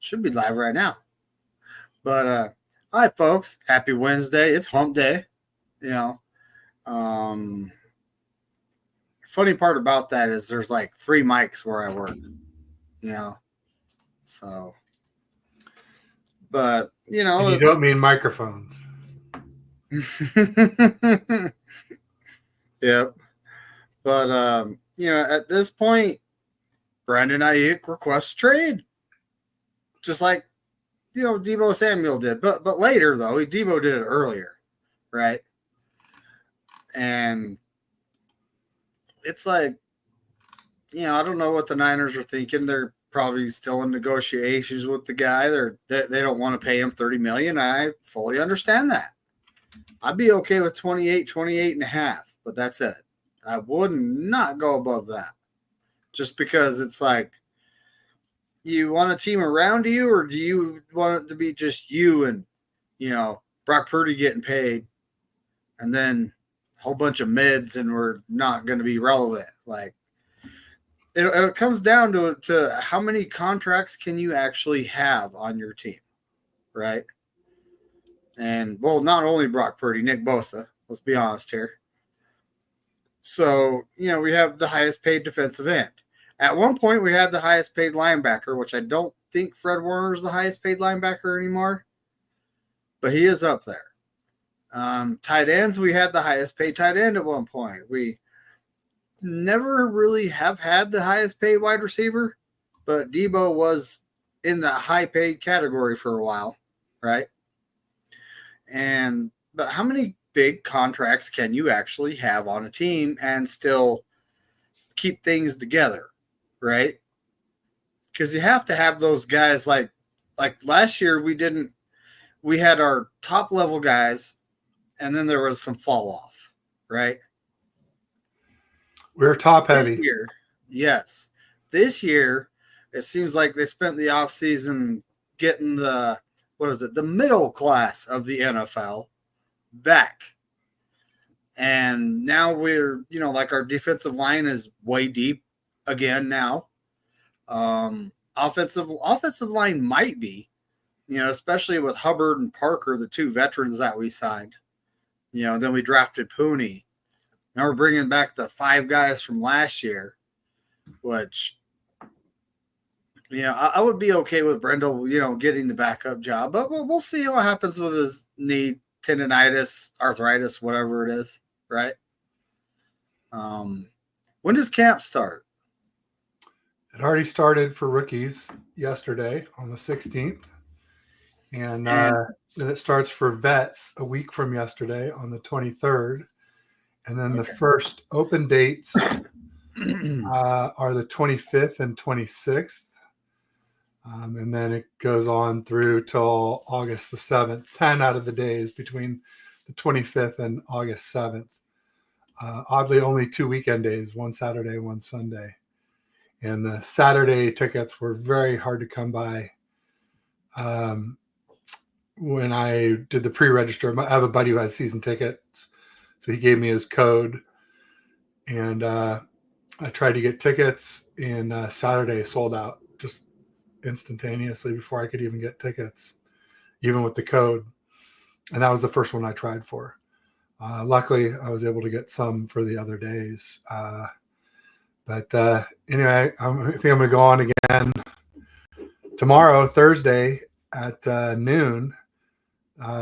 Should be live right now. But hi, folks. Happy Wednesday. It's Hump Day. You know, um, funny part about that is there's like 3 mics where I work. You know, so. But And you don't mean microphones. Yep. But at this point, Brandon Aiyuk requests trade, just like Debo Samuel did. But later though, Debo did it earlier, right? And it's like, I don't know what the Niners are thinking. They're probably still in negotiations with the guy. They don't want to pay him $30 million. I fully understand that. I'd be okay with 28 and a half, but that's it. I would not go above that. Just because it's like, you want a team around you, or do you want it to be just you and, Brock Purdy getting paid and then a whole bunch of mids and we're not going to be relevant? Like, it comes down to how many contracts can you actually have on your team, right? And, well, not only Brock Purdy, Nick Bosa, let's be honest here. So, we have the highest paid defensive end. At one point, we had the highest paid linebacker, which I don't think Fred Warner is the highest paid linebacker anymore, but he is up there. Tight ends, we had the highest paid tight end at one point. We never really have had the highest paid wide receiver, but Debo was in the high paid category for a while, right? But how many big contracts can you actually have on a team and still keep things together, right? Because you have to have those guys. Like last year, we had our top level guys, and then there was some fall off, right? We're top heavy. This year, yes. This year, it seems like they spent the offseason getting the middle class of the NFL back. And now we're, like our defensive line is way deep again now. Offensive line might be, especially with Hubbard and Parker, the 2 veterans that we signed. Then we drafted Pooney. Now we're bringing back the 5 guys from last year, which, I would be okay with Brendel, getting the backup job. But we'll see what happens with his knee, tendonitis, arthritis, whatever it is, right? When does camp start? It already started for rookies yesterday on the 16th. And then it starts for vets a week from yesterday on the 23rd. And then the first open dates are the 25th and 26th. And then it goes on through till August the 7th, 10 out of the days between the 25th and August 7th. Oddly, only 2 weekend days, one Saturday, one Sunday. And the Saturday tickets were very hard to come by. When I did the pre-register, I have a buddy who has season tickets. So he gave me his code. And I tried to get tickets, and Saturday sold out just instantaneously before I could even get tickets, even with the code. And that was the first one I tried for. Luckily, I was able to get some for the other days. But anyway, I think I'm going to go on again tomorrow, Thursday at noon.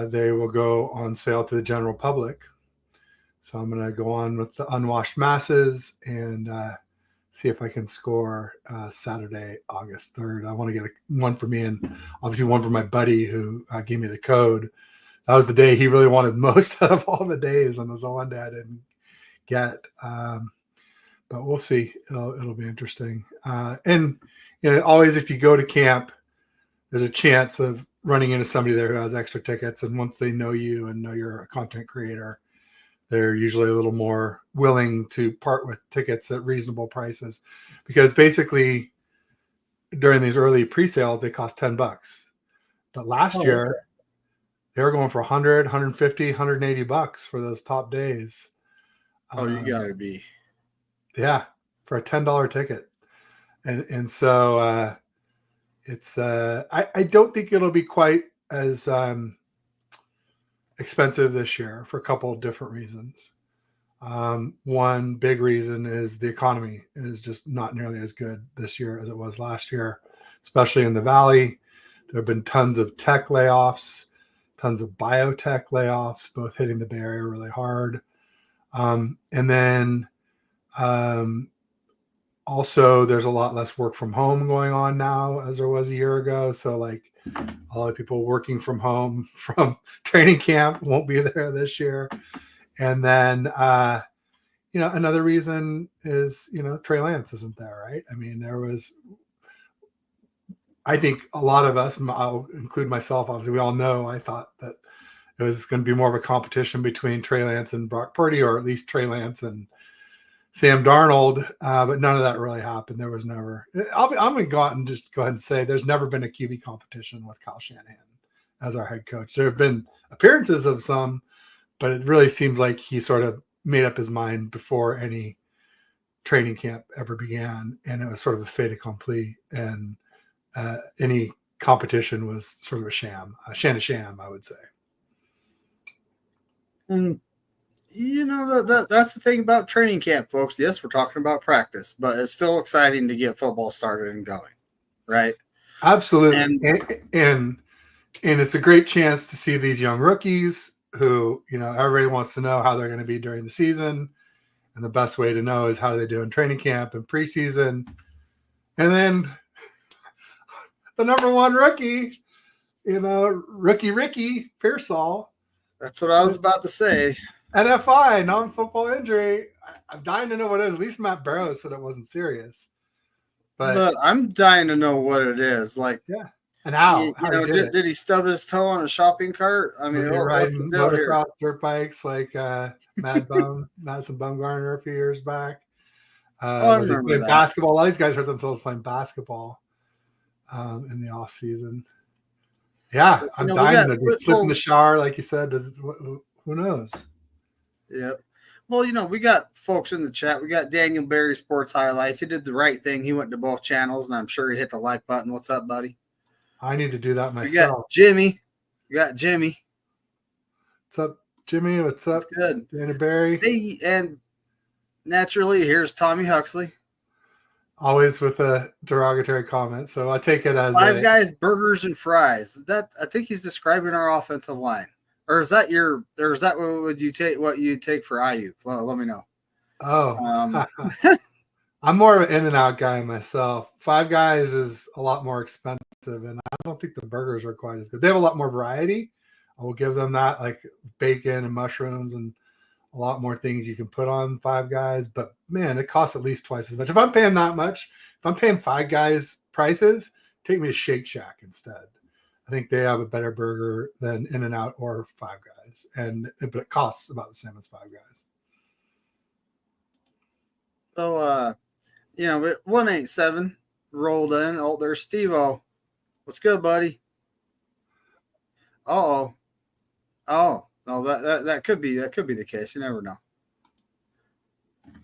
They will go on sale to the general public. So I'm going to go on with the unwashed masses and see if I can score Saturday, August 3rd. I want to get one for me and obviously one for my buddy who gave me the code. That was the day he really wanted most out of all the days, and it was the one day I didn't get. But we'll see. It'll be interesting. And always if you go to camp, there's a chance of running into somebody there who has extra tickets. And once they know you and know you're a content creator, they're usually a little more willing to part with tickets at reasonable prices, because basically during these early pre-sales, they cost $10. But last year they were going for 100, 150, 180 bucks for those top days. You gotta be. Yeah. For a $10 ticket. And so, It's I don't think it'll be quite as expensive this year for a couple of different reasons. One big reason is the economy is just not nearly as good this year as it was last year, especially in the Valley. There have been tons of tech layoffs, tons of biotech layoffs, both hitting the Bay Area really hard. And then also there's a lot less work from home going on now as there was a year ago. So like a lot of people working from home from training camp won't be there this year. And then, another reason is, Trey Lance isn't there, right? I mean, I think a lot of us, I'll include myself, obviously, we all know, I thought that it was going to be more of a competition between Trey Lance and Brock Purdy, or at least Trey Lance and Sam Darnold, but none of that really happened. There was never. I'm going to go out and just go ahead and say there's never been a QB competition with Kyle Shanahan as our head coach. There have been appearances of some, but it really seems like he sort of made up his mind before any training camp ever began, and it was sort of a fait accompli. And any competition was sort of a sham, I would say. And that's the thing about training camp, folks. Yes, we're talking about practice, but it's still exciting to get football started and going, right? Absolutely. And it's a great chance to see these young rookies who, everybody wants to know how they're going to be during the season. And the best way to know is how they do in training camp and preseason. And then the number one rookie, rookie Ricky Pearsall. That's what I was about to say. NFI, non-football injury. I'm dying to know what it is. At least Matt Barrows said it wasn't serious. But I'm dying to know what it is. Like, yeah. And how? Did he stub his toe on a shopping cart? I mean, riding motocross dirt bikes like Madison Bumgarner a few years back? I remember that. Basketball. A lot of these guys hurt themselves playing basketball in the off season. Yeah, I'm dying to slip in the shower, like you said. Who knows? Yep. Well, we got folks in the chat. We got Daniel Berry Sports Highlights. He did the right thing. He went to both channels, and I'm sure he hit the like button. What's up, buddy? I need to do that myself. We got Jimmy. What's up, Jimmy? What's up? That's good. Daniel Berry. Hey, and naturally, here's Tommy Huxley. Always with a derogatory comment. So I take it as Five Guys, burgers, and fries. I think he's describing our offensive line. Or is that what you take for Aiyuk? Let me know. Oh, I'm more of an In-N-Out guy myself. Five Guys is a lot more expensive, and I don't think the burgers are quite as good. They have a lot more variety. I will give them that, like bacon and mushrooms and a lot more things you can put on Five Guys. But man, it costs at least twice as much. If I'm paying that much, if I'm paying Five Guys prices, take me to Shake Shack instead. I think they have a better burger than In-N-Out or Five Guys, but it costs about the same as Five Guys. So, 187 rolled in. Oh, there's Steve-O. What's good, buddy? Oh, no, that could be the case. You never know.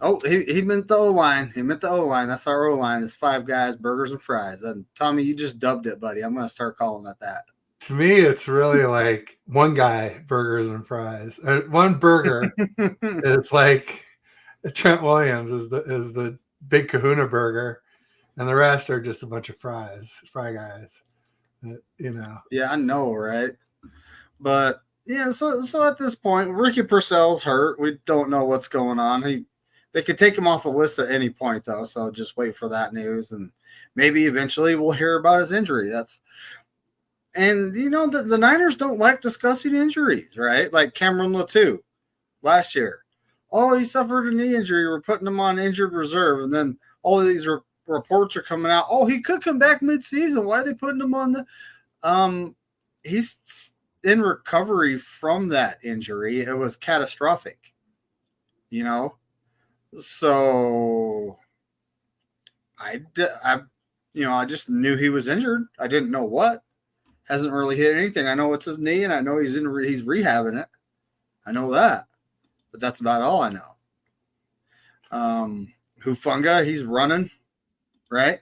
Oh, he meant the O-line. That's our O-line. It's Five Guys, burgers, and fries. And Tommy, you just dubbed it, buddy. I'm going to start calling it that. To me, it's really like one guy, burgers and fries. One burger. It's like Trent Williams is the big Kahuna burger, and the rest are just a bunch of Fry Guys. Yeah, I know, right? But yeah, so at this point, Ricky Purcell's hurt. We don't know what's going on. They could take him off the list at any point, though. So just wait for that news, and maybe eventually we'll hear about his injury. The Niners don't like discussing injuries, right? Like Cameron Latou last year. Oh, he suffered a knee injury. We're putting him on injured reserve, and then all of these reports are coming out. Oh, he could come back mid-season. Why are they putting him on the? He's in recovery from that injury. It was catastrophic. So I just knew he was injured. I didn't know what. Hasn't really hit anything. I know it's his knee, and I know he's rehabbing it. I know that, but that's about all I know. Hufunga, he's running, right?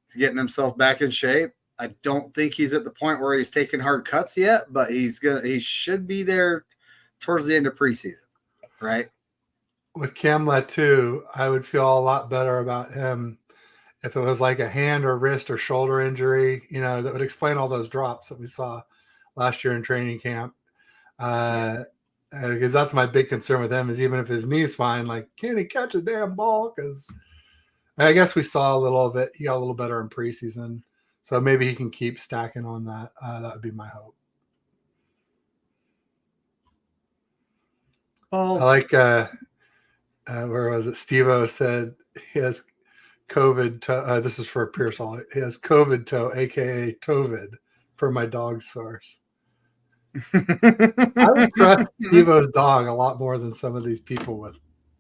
He's getting himself back in shape. I don't think he's at the point where he's taking hard cuts yet, but he should be there towards the end of preseason, right? With Camlet too, I would feel a lot better about him if it was like a hand or wrist or shoulder injury, that would explain all those drops that we saw last year in training camp. Because that's my big concern with him is even if his knee's fine, like, can he catch a damn ball? Because I guess we saw a little of it. He got a little better in preseason. So maybe he can keep stacking on that. That would be my hope. Well, I like, where was it? Steve-O said he has COVID toe. This is for Pearsall. He has COVID toe, a.k.a. Tovid, for my dog source. I would trust Steve-O's dog a lot more than some of these people with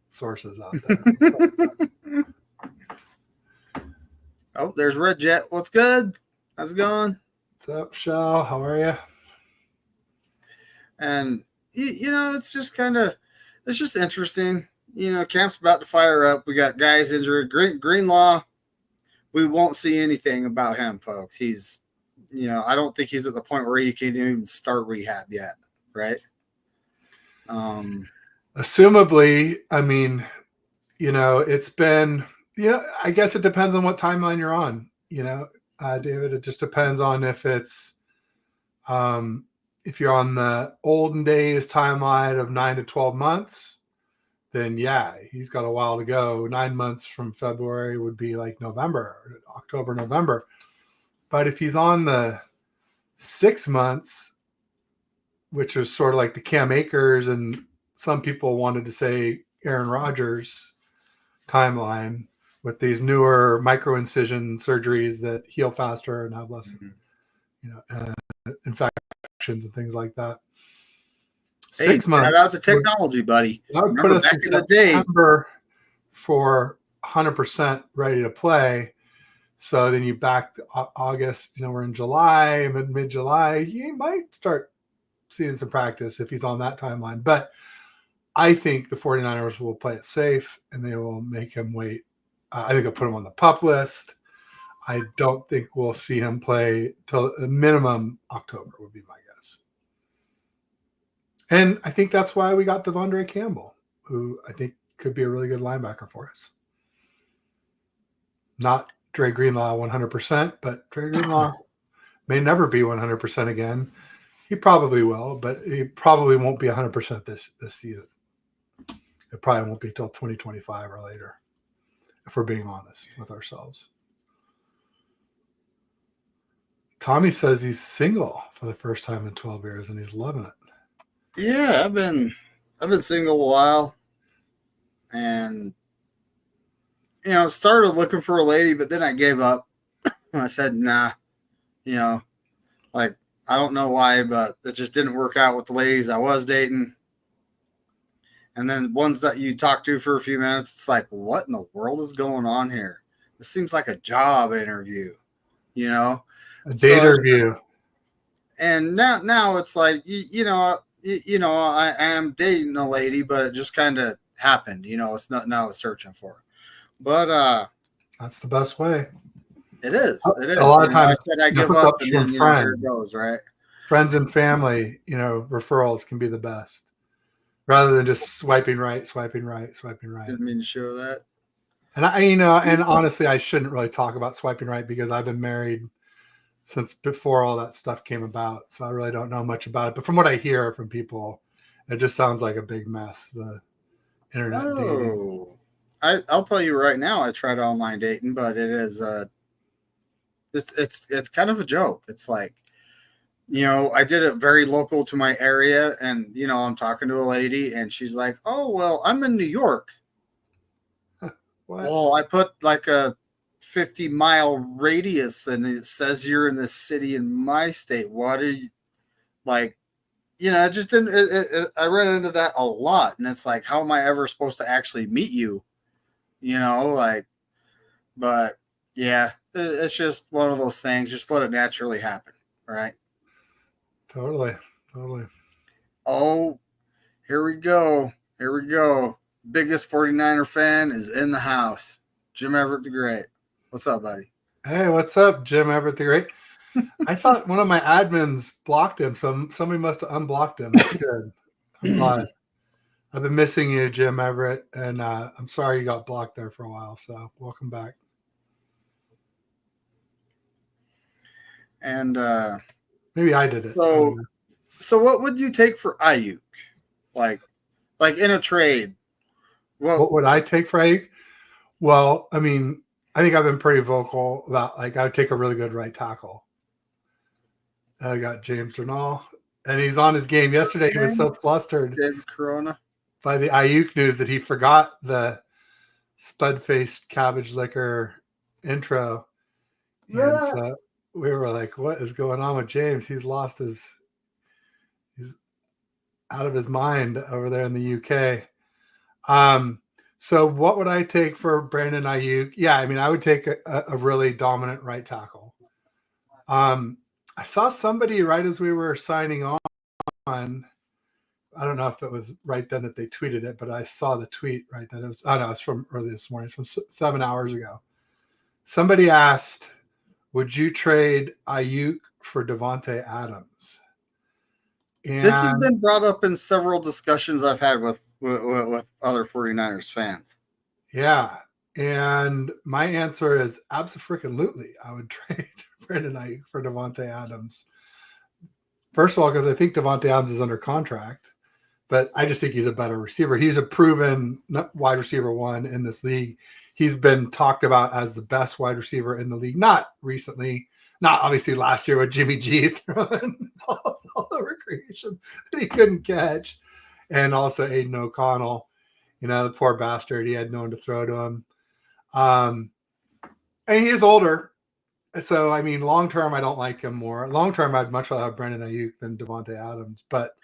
sources out there. Oh, there's Red Jet. What's good? How's it going? What's up, Shell? How are you? And, it's just it's just interesting. Camp's about to fire up. We got guys injured. Greenlaw, we won't see anything about him, folks. He's, I don't think he's at the point where he can even start rehab yet, right? Assumably, I mean, it's been, I guess it depends on what timeline you're on, David. It just depends on if it's, if you're on the olden days timeline of 9 to 12 months, then yeah, he's got a while to go. 9 months from February would be like November, October, November. But if he's on the 6 months, which is sort of like the Cam Akers and some people wanted to say Aaron Rodgers timeline with these newer micro-incision surgeries that heal faster and have less, infections and things like that. Hey, 6 months. Shout out to technology, buddy. That would put us back in the day for 100% ready to play. So then you back to August, we're in July, mid-July. He might start seeing some practice if he's on that timeline. But I think the 49ers will play it safe and they will make him wait. I think they'll put him on the PUP list. I don't think we'll see him play till a minimum October would be my guess. And I think that's why we got Devondre Campbell, who I think could be a really good linebacker for us. Not Dre Greenlaw 100%, but Dre Greenlaw may never be 100% again. He probably will, but he probably won't be 100% this season. It probably won't be till 2025 or later, if we're being honest with ourselves. Tommy says he's single for the first time in 12 years, and he's loving it. Yeah, I've been single a while, and started looking for a lady, but then I gave up. I said, nah, like, I don't know why, but it just didn't work out with the ladies I was dating. And then ones that you talk to for a few minutes, it's like, what in the world is going on here? This seems like a job interview, A date interview. And now it's like, I am dating a lady, but it just kind of happened. It's nothing I was searching for. But that's the best way. It is. It is. A lot of times, I said I give up, and then here it goes, right? Friends and family, referrals can be the best, rather than just swiping right. Didn't mean to show that. And and honestly, I shouldn't really talk about swiping right because I've been married since before all that stuff came about, so I really don't know much about it. But from what I hear from people, it just sounds like a big mess. The internet dating. I'll tell you right now, I tried online dating, but it is it's kind of a joke. It's like, I did it very local to my area, and I'm talking to a lady, and she's like, "Oh, well, I'm in New York." Well, I put like a 50-mile radius, and it says you're in this city in my state. What are you like? It just didn't. I ran into that a lot, and it's like, how am I ever supposed to actually meet you? But yeah, it's just one of those things. Just let it naturally happen, right? Totally. Oh, here we go. Biggest 49er fan is in the house. Jim Everett the Great. What's up, buddy? Hey, what's up, Jim Everett the Great? I thought one of my admins blocked him, so somebody must have unblocked him. That's good. I'm glad. I've been missing you, Jim Everett, and I'm sorry you got blocked there for a while. So welcome back. And maybe I did it. So what would you take for Aiyuk? Like in a trade? What would I take for Aiyuk? Well, I mean, I think I've been pretty vocal about I would take a really good right tackle. I got James Renal, and he's on his game. Yesterday he was so flustered David Corona by the Aiyuk news that he forgot the spud-faced cabbage liquor intro. And so we were like, what is going on with James? He's out of his mind over there in the UK. So what would I take for Brandon Aiyuk? Yeah, I mean, I would take a really dominant right tackle. I saw somebody right as we were signing on. I don't know if it was right then that they tweeted it, but I saw the tweet right then. It's from early this morning, from 7 hours ago. Somebody asked, would you trade Aiyuk for Davante Adams? And this has been brought up in several discussions I've had with other 49ers fans. Yeah. And my answer is absolutely. I would trade Brandon Aiyuk for Davante Adams. First of all, because I think Davante Adams is under contract, but I just think he's a better receiver. He's a proven wide receiver one in this league. He's been talked about as the best wide receiver in the league. Not recently, not obviously last year with Jimmy G throwing balls all over creation that he couldn't catch. And also Aiden O'Connell, the poor bastard. He had no one to throw to him. And he is older. So, I mean, long term, I don't like him more. Long term, I'd much rather have Brandon Aiyuk than Davante Adams. But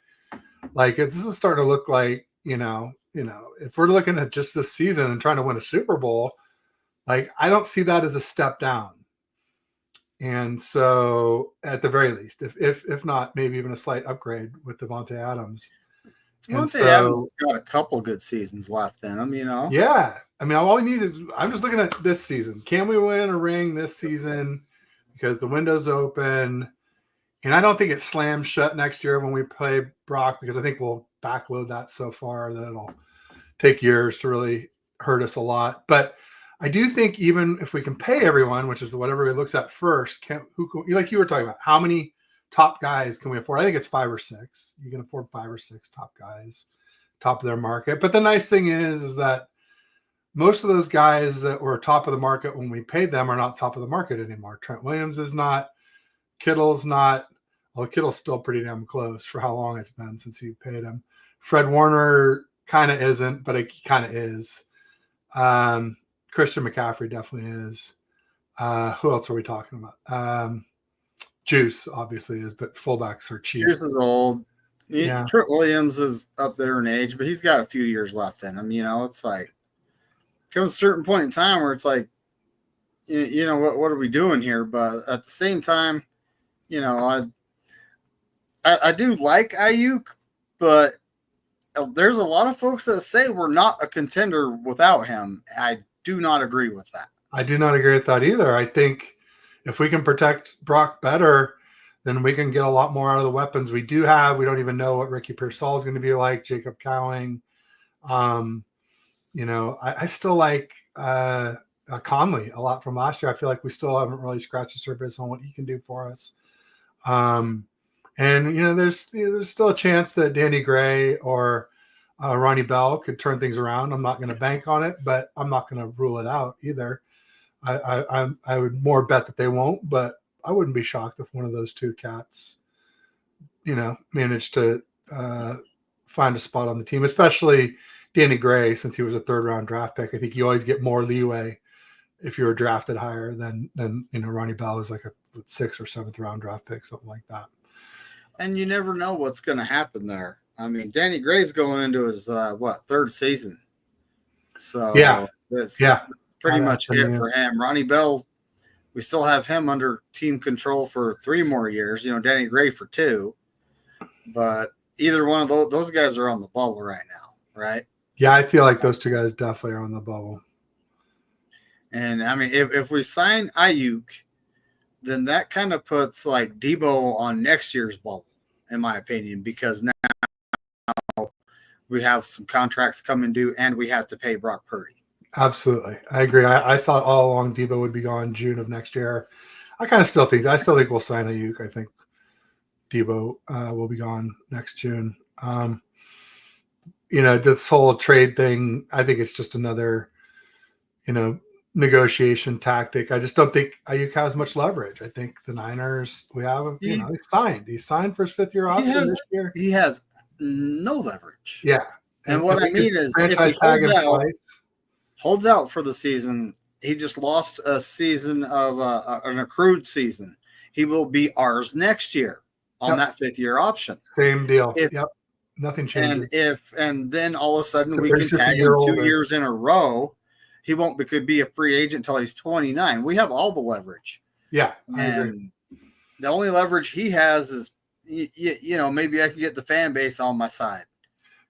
this is starting to look like, if we're looking at just this season and trying to win a Super Bowl, I don't see that as a step down. And so, at the very least, if not, maybe even a slight upgrade with Davante Adams. Davante Adams got a couple good seasons left in him, Yeah. I mean, all we need is, I'm just looking at this season. Can we win a ring this season? Because the window's open. And I don't think it slams shut next year when we play Brock, because I think we'll backload that so far that it'll take years to really hurt us a lot. But I do think even if we can pay everyone, which is what everybody looks at first, like you were talking about, how many top guys can we afford? I think it's 5 or 6. You can afford 5 or 6 top guys, top of their market. But the nice thing is that most of those guys that were top of the market when we paid them are not top of the market anymore. Trent Williams is not. Kittle's not. Well, Kittle's still pretty damn close for how long it's been since you paid him. Fred Warner kind of isn't, but he kind of is. Christian McCaffrey definitely is. Who else are we talking about? Juice obviously is, but fullbacks are cheap. Juice is old. Yeah. Trent Williams is up there in age, but he's got a few years left in him. It's like comes a certain point in time where it's like, what are we doing here? But at the same time, I do like Aiyuk, but there's a lot of folks that say we're not a contender without him. I do not agree with that. I do not agree with that either. I think if we can protect Brock better, then we can get a lot more out of the weapons we do have. We don't even know what Ricky Pearsall is going to be like, Jacob Cowing. I still like Conley a lot from last year. I feel like we still haven't really scratched the surface on what he can do for us. And there's still a chance that Danny Gray or Ronnie Bell could turn things around. I'm not going to bank on it, but I'm not going to rule it out either. I would more bet that they won't, but I wouldn't be shocked if one of those two cats, managed to find a spot on the team, especially Danny Gray, since he was a 3rd round draft pick. I think you always get more leeway if you were drafted higher than Ronnie Bell is like a 6th or 7th round draft pick, something like that. And you never know what's going to happen there. I mean, Danny Gray's going into his 3rd season, so that's pretty much it for him. Ronnie Bell, we still have him under team control for 3 more years. Danny Gray for 2, but either one of those guys are on the bubble right now, right? Yeah, I feel like those 2 guys definitely are on the bubble. And I mean, if we sign Aiyuk, then that kind of puts like Debo on next year's bubble, in my opinion, because now we have some contracts coming due and we have to pay Brock Purdy. Absolutely. I agree. I thought all along Debo would be gone June of next year. I still think we'll sign Aiyuk. I think Debo will be gone next June. This whole trade thing, I think it's just another, negotiation tactic. I just don't think Aiyuk has much leverage. I think the Niners, we have him, he's signed. He's signed for his 5th-year option this year. He has no leverage. Yeah. And what I mean is if he holds out for the season, he just lost a season of an accrued season. He will be ours next year on that 5th-year option. Same deal. Nothing changes. And then all of a sudden we can tag him 2 years in a row. He could be a free agent until he's 29. We have all the leverage. Yeah. I agree. The only leverage he has is, maybe I can get the fan base on my side.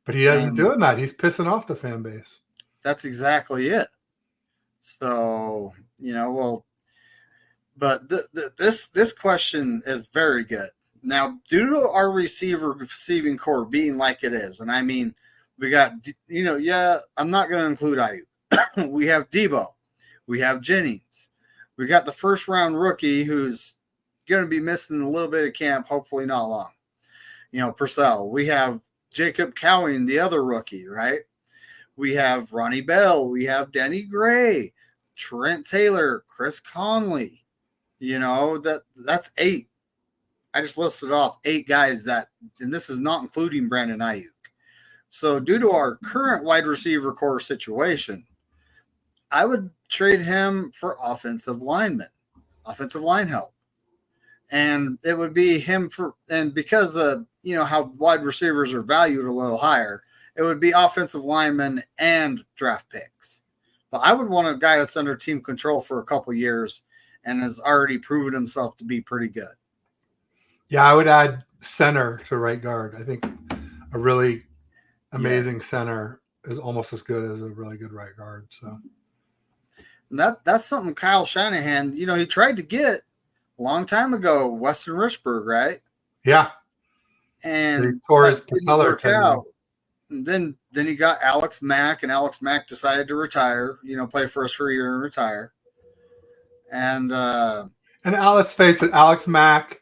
But he isn't doing that. He's pissing off the fan base. That's exactly it. So, but this question is very good. Now, due to our receiving core being like it is, and I mean, we got, I'm not going to include Aiyuk. We have Debo. We have Jennings. We got the first-round rookie who's going to be missing a little bit of camp, hopefully not long. Purcell. We have Jacob Cowing, the other rookie, right? We have Ronnie Bell. We have Denny Gray, Trent Taylor, Chris Conley. That's 8. I just listed off 8 guys and this is not including Brandon Aiyuk. So due to our current wide receiver core situation, I would trade him for offensive line help. And it would be him because how wide receivers are valued a little higher, it would be offensive linemen and draft picks. But I would want a guy that's under team control for a couple years and has already proven himself to be pretty good. Yeah, I would add center to right guard. I think a really amazing center is almost as good as a really good right guard. So that's something Kyle Shanahan, he tried to get a long time ago, Weston Richburg, right? Yeah. And he tore his patellar tendon. And then he got Alex Mack, and Alex Mack decided to retire, play for us for a year and retire. And let's face it, Alex Mack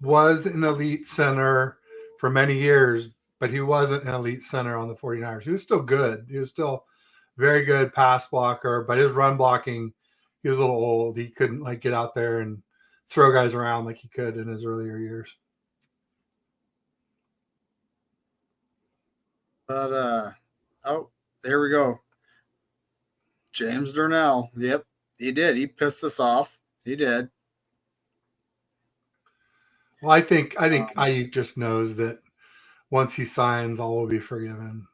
was an elite center for many years, but he wasn't an elite center on the 49ers. He was still good. He was still very good pass blocker, but his run blocking, he was a little old. He couldn't get out there and throw guys around like he could in his earlier years. But there we go. James Darnell. Yep, he did. He pissed us off. He did. Well, I think Aiyuk just knows that once he signs, all will be forgiven,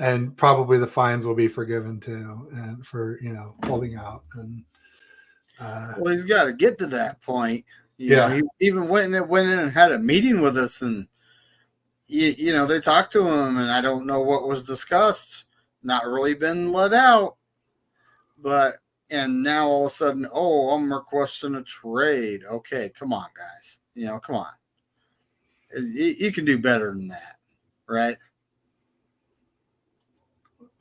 and probably the fines will be forgiven too, and for holding out. And well, he's got to get to that point. He even went in and had a meeting with us, and they talked to him, and I don't know what was discussed. Not really been let out, and now all of a sudden, I'm requesting a trade. Okay, come on, guys. Come on. You can do better than that, right?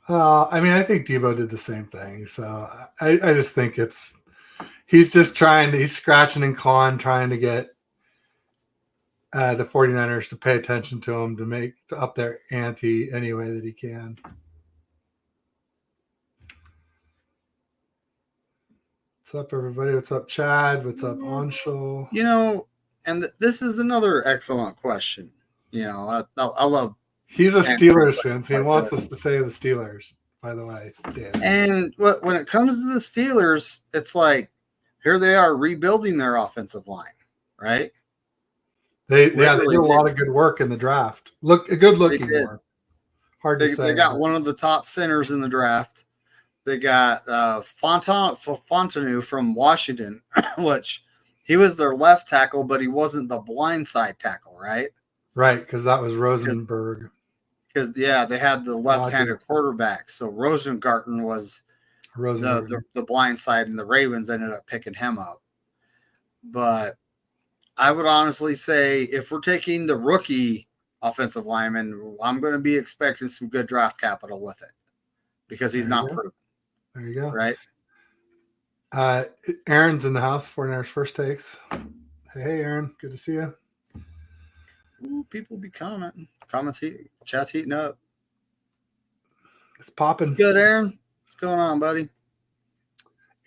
I think Debo did the same thing. So I just think he's just he's scratching and clawing, trying to get the 49ers to pay attention to him, to up their ante any way that he can. What's up, everybody? What's up, Chad? What's up, Anshul? And this is another excellent question. I love. He's a Steelers fan, so he wants us to say the Steelers, by the way. Dan. And when it comes to the Steelers, it's like, here they are rebuilding their offensive line, right? They did a lot of good work in the draft. A good looking one. Hard to say. They got one of the top centers in the draft. They got Fontenot from Washington, which he was their left tackle, but he wasn't the blindside tackle, right? Right, because that was Rosenberg. Because they had the left-handed quarterback. So Rosengarten was the blind side, and the Ravens ended up picking him up. But I would honestly say if we're taking the rookie offensive lineman, I'm going to be expecting some good draft capital with it because he's not proven. There you go. Right. Aaron's in the house. 49ers First Takes. Hey, Aaron. Good to see you. Ooh, people be commenting. Chat's heating up. It's popping. It's good, Aaron. What's going on, buddy?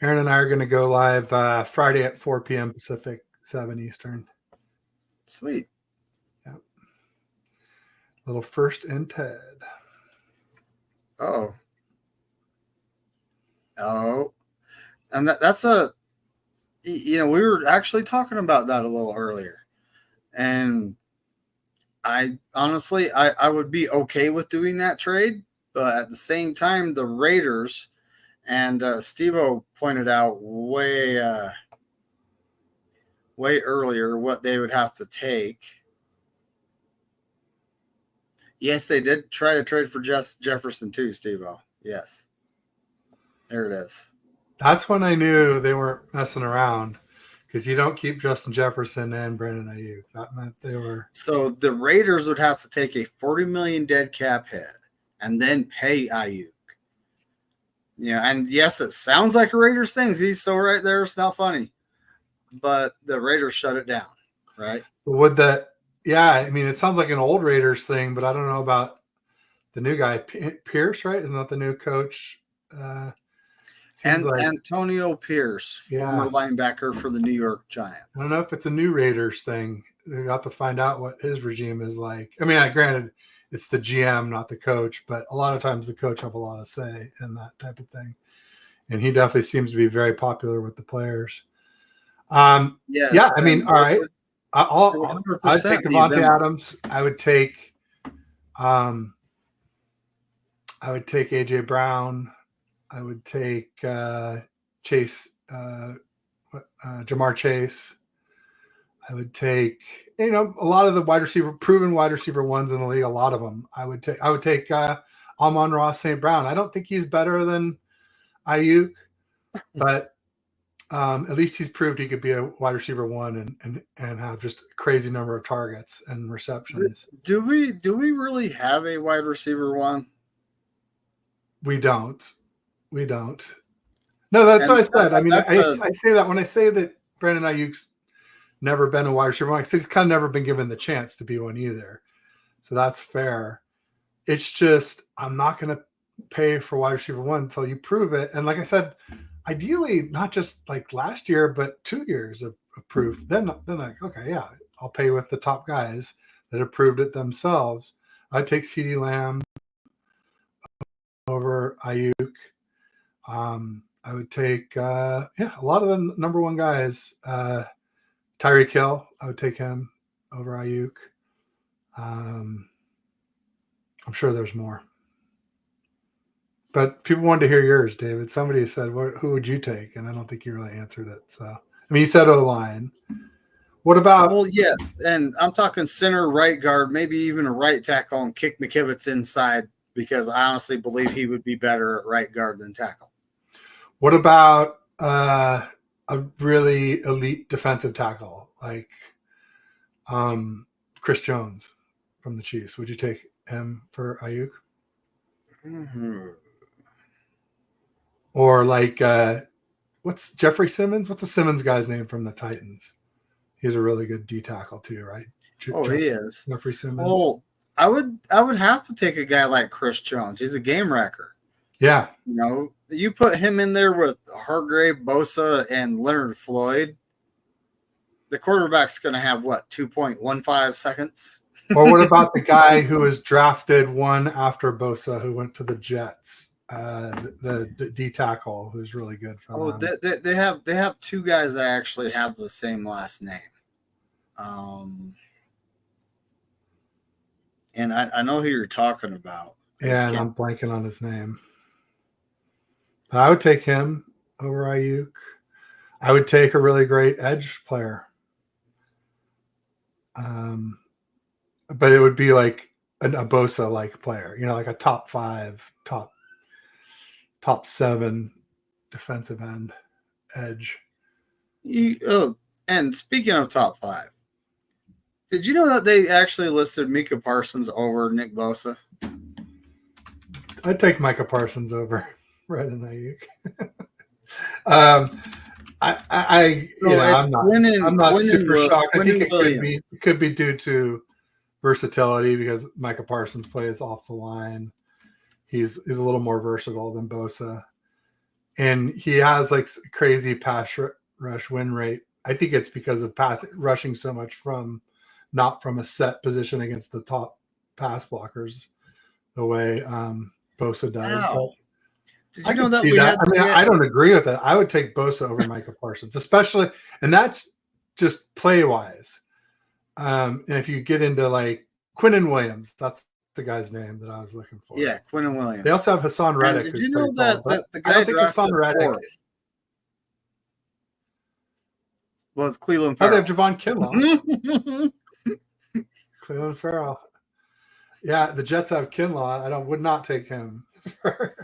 Aaron and I are going to go live Friday at 4 p.m. Pacific, 7 Eastern. Sweet. Yep. Little First and Ted. Oh. And that's we were actually talking about that a little earlier. And I honestly, I would be okay with doing that trade. But at the same time, the Raiders, and Steve-O pointed out way earlier what they would have to take. Yes, they did try to trade for Jefferson too, Steve-O. Yes. There it is. That's when I knew they weren't messing around, because you don't keep Justin Jefferson and Brandon Aiyuk. That meant they were. So the Raiders would have to take a $40 million dead cap hit and then pay Aiyuk. Yeah, and yes, it sounds like a Raiders thing. He's so right there, it's not funny. But the Raiders shut it down, right? Would that? Yeah, I mean, it sounds like an old Raiders thing, but I don't know about the new guy, Pierce, right? Isn't that the new coach? And like, Antonio Pierce, former linebacker for the New York Giants. I don't know if it's a new Raiders thing. We got to find out what his regime is like. I mean, granted, it's the GM, not the coach, but a lot of times the coach have a lot of say in that type of thing. And he definitely seems to be very popular with the players. Yes, yeah, I mean, all right. I'd take Devontae Adams. I would take AJ Brown. I would take Chase, Jamar Chase. I would take, a lot of the proven wide receiver ones in the league. A lot of them. I would take Amon-Ra St. Brown. I don't think he's better than Aiyuk, but at least he's proved he could be a wide receiver one and have just a crazy number of targets and receptions. Do we really have a wide receiver one? We don't. No, that's what I said. I mean, I say that when I say that Brandon Aiyuk's never been a wide receiver one, he's kind of never been given the chance to be one either. So that's fair. It's just I'm not going to pay for wide receiver one until you prove it. And like I said, ideally, not just like last year, but 2 years of proof. Then like, okay, yeah, I'll pay with the top guys that have proved it themselves. I'd take CeeDee Lamb over Aiyuk. I would take a lot of the number one guys. Tyreek Hill, I would take him over Aiyuk. I'm sure there's more. But people wanted to hear yours, David. Somebody said, who would you take? And I don't think you really answered it. So, I mean, you said O-line. What about? Well, yes, and I'm talking center, right guard, maybe even a right tackle, and kick McKivitz inside, because I honestly believe he would be better at right guard than tackle. What about a really elite defensive tackle like Chris Jones from the Chiefs? Would you take him for Aiyuk? Mm-hmm. Or like what's Jeffrey Simmons? What's the Simmons guy's name from the Titans? He's a really good D tackle too, right? He is. Jeffrey Simmons. Well, I would have to take a guy like Chris Jones. He's a game wrecker. Yeah. You put him in there with Hargrave, Bosa, and Leonard Floyd, the quarterback's going to have 2.15 seconds. Or what about the guy who was drafted one after Bosa, who went to the Jets, the D tackle, who's really good for them. They have two guys that actually have the same last name. And I know who you're talking about. Yeah, and I'm blanking on his name. But I would take him over Aiyuk. I would take a really great edge player. But it would be like a Bosa-like player, like a top 5, top 7 defensive end edge. And speaking of top 5, did you know that they actually listed Micah Parsons over Nick Bosa? I'd take Micah Parsons over Brandon Aiyuk. I'm not super shocked. I think it could be due to versatility because Micah Parsons plays off the line. He's a little more versatile than Bosa, and he has like crazy pass rush win rate. I think it's because of rushing so much not from a set position against the top pass blockers, the way Bosa does. Wow. But did you know that we had? I don't agree with it. I would take Bosa over Micah Parsons, especially, and that's just play wise. And if you get into like Quinnen Williams, that's the guy's name that I was looking for. Yeah, Quinnen Williams. They also have Hassan Reddick. Did you know that the guy I don't think Hassan Reddick. Well, it's Cleveland Farrell. Farrell. Oh, they have Javon Kinlaw. Cleveland Farrell. Yeah, the Jets have Kinlaw. I would not take him. But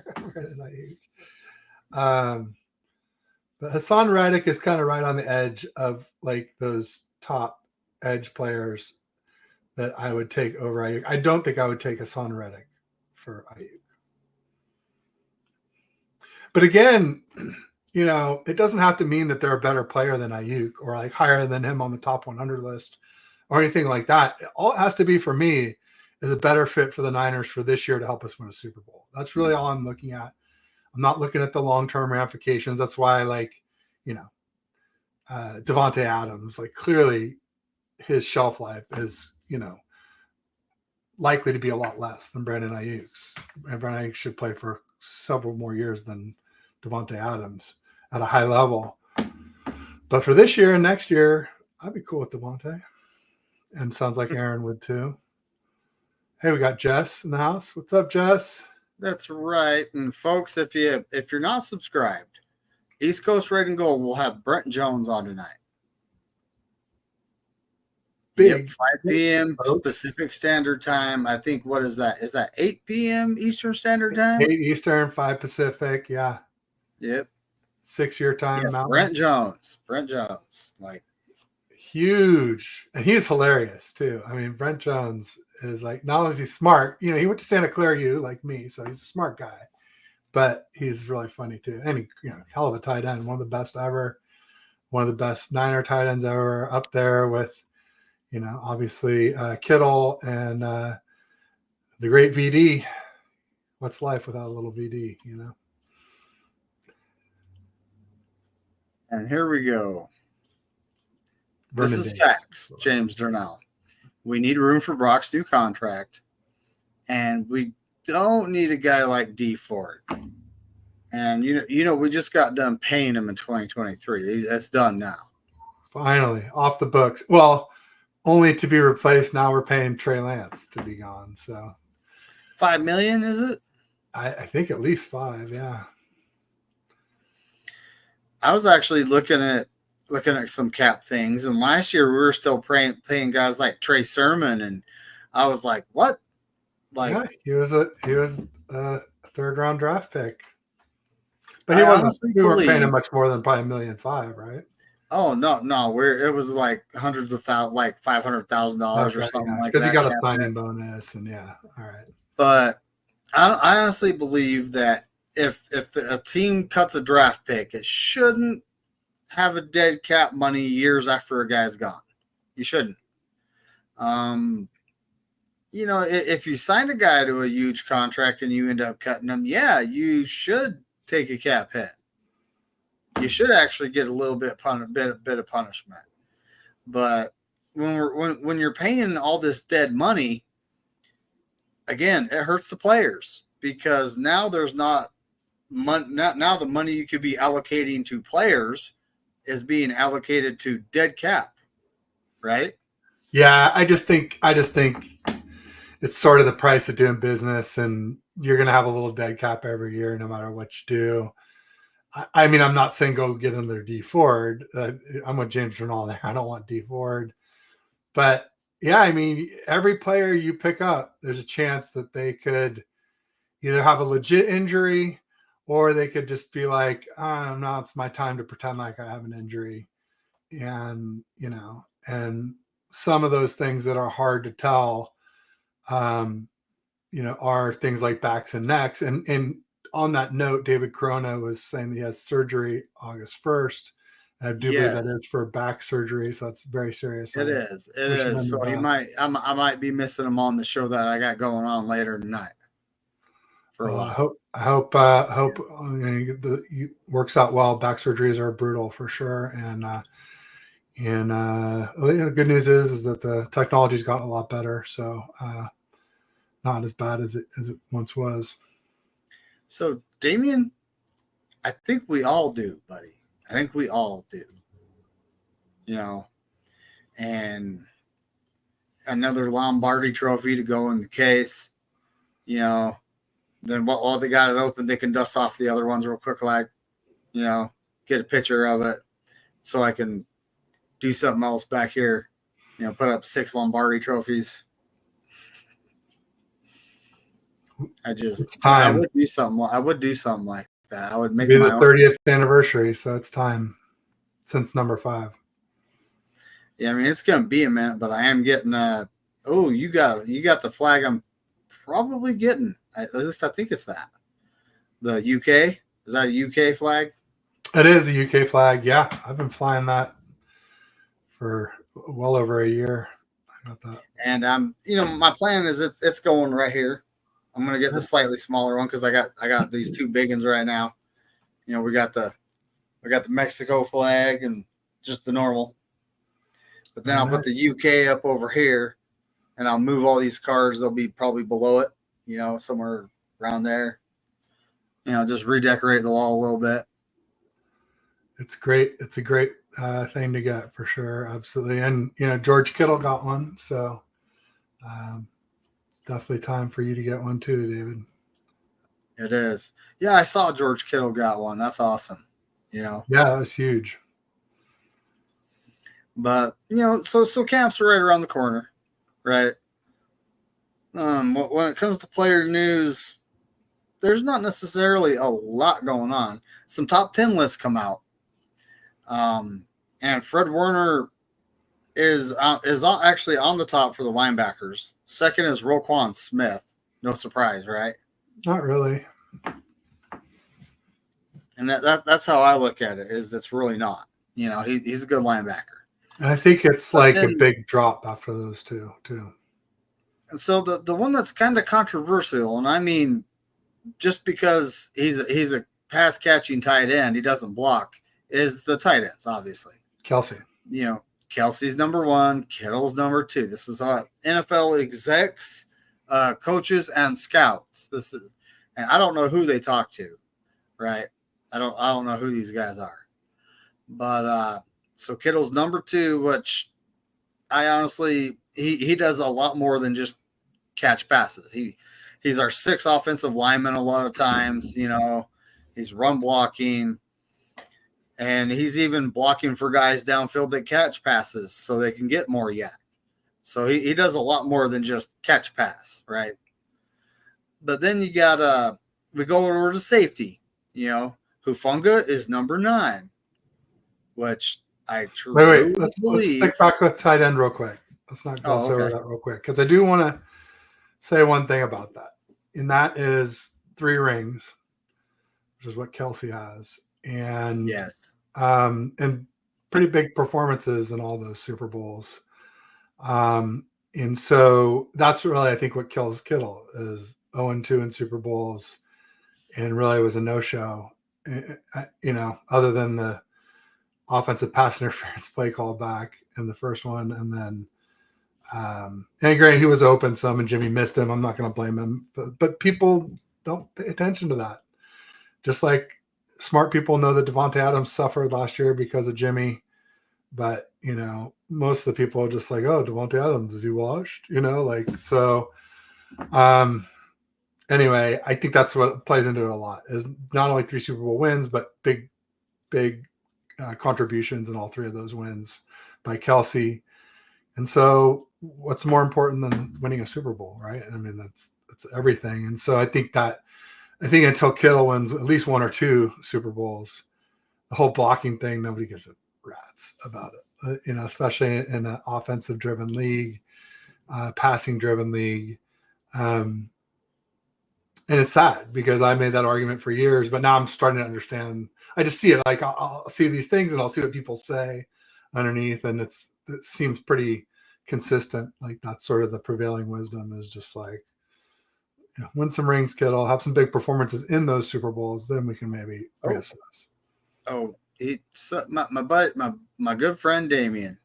Hassan Reddick is kind of right on the edge of like those top edge players that I would take over Aiyuk. I don't think I would take Hassan Reddick for Aiyuk. But again, it doesn't have to mean that they're a better player than Aiyuk or like higher than him on the top 100 list or anything like that. All it has to be for me is a better fit for the Niners for this year to help us win a Super Bowl. That's really all I'm looking at. I'm not looking at the long-term ramifications. That's why Davante Adams, like clearly his shelf life is, likely to be a lot less than Brandon Aiyuk's. And Brandon Aiyuk should play for several more years than Davante Adams at a high level. But for this year and next year, I'd be cool with Davante. And sounds like Aaron would too. Hey, we got Jess in the house. What's up, Jess? That's right. And folks, if you're not subscribed, East Coast Red and Gold will have Brent Jones on tonight. Big 5 p.m. Pacific Standard Time. I think, what is that? Is that 8 p.m. Eastern Standard Time? 8 Eastern, 5 Pacific. Yeah. Yep. 6 year time. Yes, Brent Jones. Like huge. And he's hilarious too. I mean, Brent Jones is like, not only is he smart, he went to Santa Clara U like me, so he's a smart guy, but he's really funny too. And he, hell of a tight end, one of the best ever, one of the best Niner tight ends ever, up there with, obviously Kittle and the great VD. What's life without a little VD, And here we go. Vernon this is Davis. facts, James Durnell. We need room for Brock's new contract, and we don't need a guy like D Ford. And we just got done paying him in 2023. That's done now. Finally, off the books. Well, only to be replaced. Now we're paying Trey Lance to be gone. So $5 million, is it? I think at least 5. Yeah. I was actually looking at some cap things, and last year we were still paying guys like Trey Sermon, and I was like, what? Like, yeah, he was a 3rd round draft pick, but he wasn't. We weren't paying him much more than probably $1.5 million, right? Oh no, it was like hundreds of thousands, like $500,000 or something like that. Because he got a signing bonus, and all right. But I honestly believe that if a team cuts a draft pick, it shouldn't have a dead cap money years after a guy's gone. You shouldn't. If you signed a guy to a huge contract and you end up cutting him, yeah, you should take a cap hit. You should actually get a little bit of punishment. But when you're paying all this dead money, again, it hurts the players because now there's not money. Now the money you could be allocating to players is being allocated to dead cap, right? Yeah, I just think it's sort of the price of doing business, and you're going to have a little dead cap every year, no matter what you do. I mean, I'm not saying go get another D Ford. I'm with James Durnall there. I don't want D Ford, but yeah, I mean, every player you pick up, there's a chance that they could either have a legit injury or they could just be like, now it's my time to pretend like I have an injury. And, and some of those things that are hard to tell, are things like backs and necks. And on that note, David Corona was saying that he has surgery August 1st. I do believe that Yes, is for back surgery. So that's very serious. it is. It Wishing is. him the So he best. might. I might be missing him on the show that I got going on later tonight for a Well, while. I hope works out well. Back surgeries are brutal for sure, and the good news is that the technology's gotten a lot better, so not as bad as it once was. So Damien, I think we all do, buddy. I think we all do. And another Lombardi trophy to go in the case. Then while they got it open, they can dust off the other ones real quick, like, get a picture of it so I can do something else back here, put up 6 Lombardi trophies. It's time. I would do something. I would do something like that. I would make It'll be my the own. 30th anniversary, so it's time since number 5. Yeah, I mean it's gonna be a minute, but I am getting. You got the flag. I'm probably getting. At least I think it's that. The UK, is that a UK flag? It is a UK flag. Yeah, I've been flying that for well over a year. I got that. And my plan is it's going right here. I'm gonna get the slightly smaller one because I got these 2 big ones right now. We got the Mexico flag and just the normal. But then I'll put the UK up over here, and I'll move all these cars. They'll be probably below it, somewhere around there. Just redecorate the wall a little bit. It's great. It's a great thing to get for sure. Absolutely. And, George Kittle got one. So definitely time for you to get one too, David. It is. Yeah, I saw George Kittle got one. That's awesome. Yeah, that's huge. But, so camps are right around the corner, right? When it comes to player news, there's not necessarily a lot going on. Some top 10 lists come out. And Fred Warner is actually on the top for the linebackers. Second is Roquan Smith. No surprise, right? Not really. And that's how I look at it. Is it's really not. He's a good linebacker. And I think it's a big drop after those 2 too. And so the one that's kind of controversial, and I mean, just because he's a pass catching tight end, he doesn't block, is the tight ends, obviously. Kelce. Kelsey's number 1, Kittle's number 2. This is how NFL execs, coaches, and scouts. And I don't know who they talk to, right? I don't know who these guys are. But so Kittle's number 2, which I honestly he does a lot more than just catch passes. He's our 6th offensive lineman a lot of times. He's run blocking. And he's even blocking for guys downfield that catch passes so they can get more yak. So he does a lot more than just catch pass, right? But then you got we go over to safety. Hufanga is number 9, which I truly Let's stick back with tight end real quick. Let's not gloss over that real quick because I do want to say one thing about that, and that is 3 rings, which is what Kelce has. And yes, and pretty big performances in all those Super Bowls. And so that's really, I think, what kills Kittle is 0-2 in Super Bowls, and really was a no-show. Other than the offensive pass interference play call back in the first one, and then and granted he was open some, and Jimmy missed him. I'm not going to blame him, but people don't pay attention to that. Just like smart people know that Devontae Adams suffered last year because of Jimmy, but most of the people are just like, oh, Devontae Adams, is he washed? So. Anyway, I think that's what plays into it a lot. Is not only 3 Super Bowl wins, but big contributions in all 3 of those wins by Kelce. And so, what's more important than winning a Super Bowl, right? I mean, that's everything. And so, I think that I think until Kittle wins at least 1 or 2 Super Bowls, the whole blocking thing, nobody gives a rat's about it. Especially in an offensive-driven league, passing-driven league. And it's sad because I made that argument for years, but now I'm starting to understand. I just see it like I'll see these things and I'll see what people say underneath, and it seems pretty consistent. Like that's sort of the prevailing wisdom is just like, win some rings, Kittle, have some big performances in those Super Bowls, then we can maybe reassess. My good friend Damien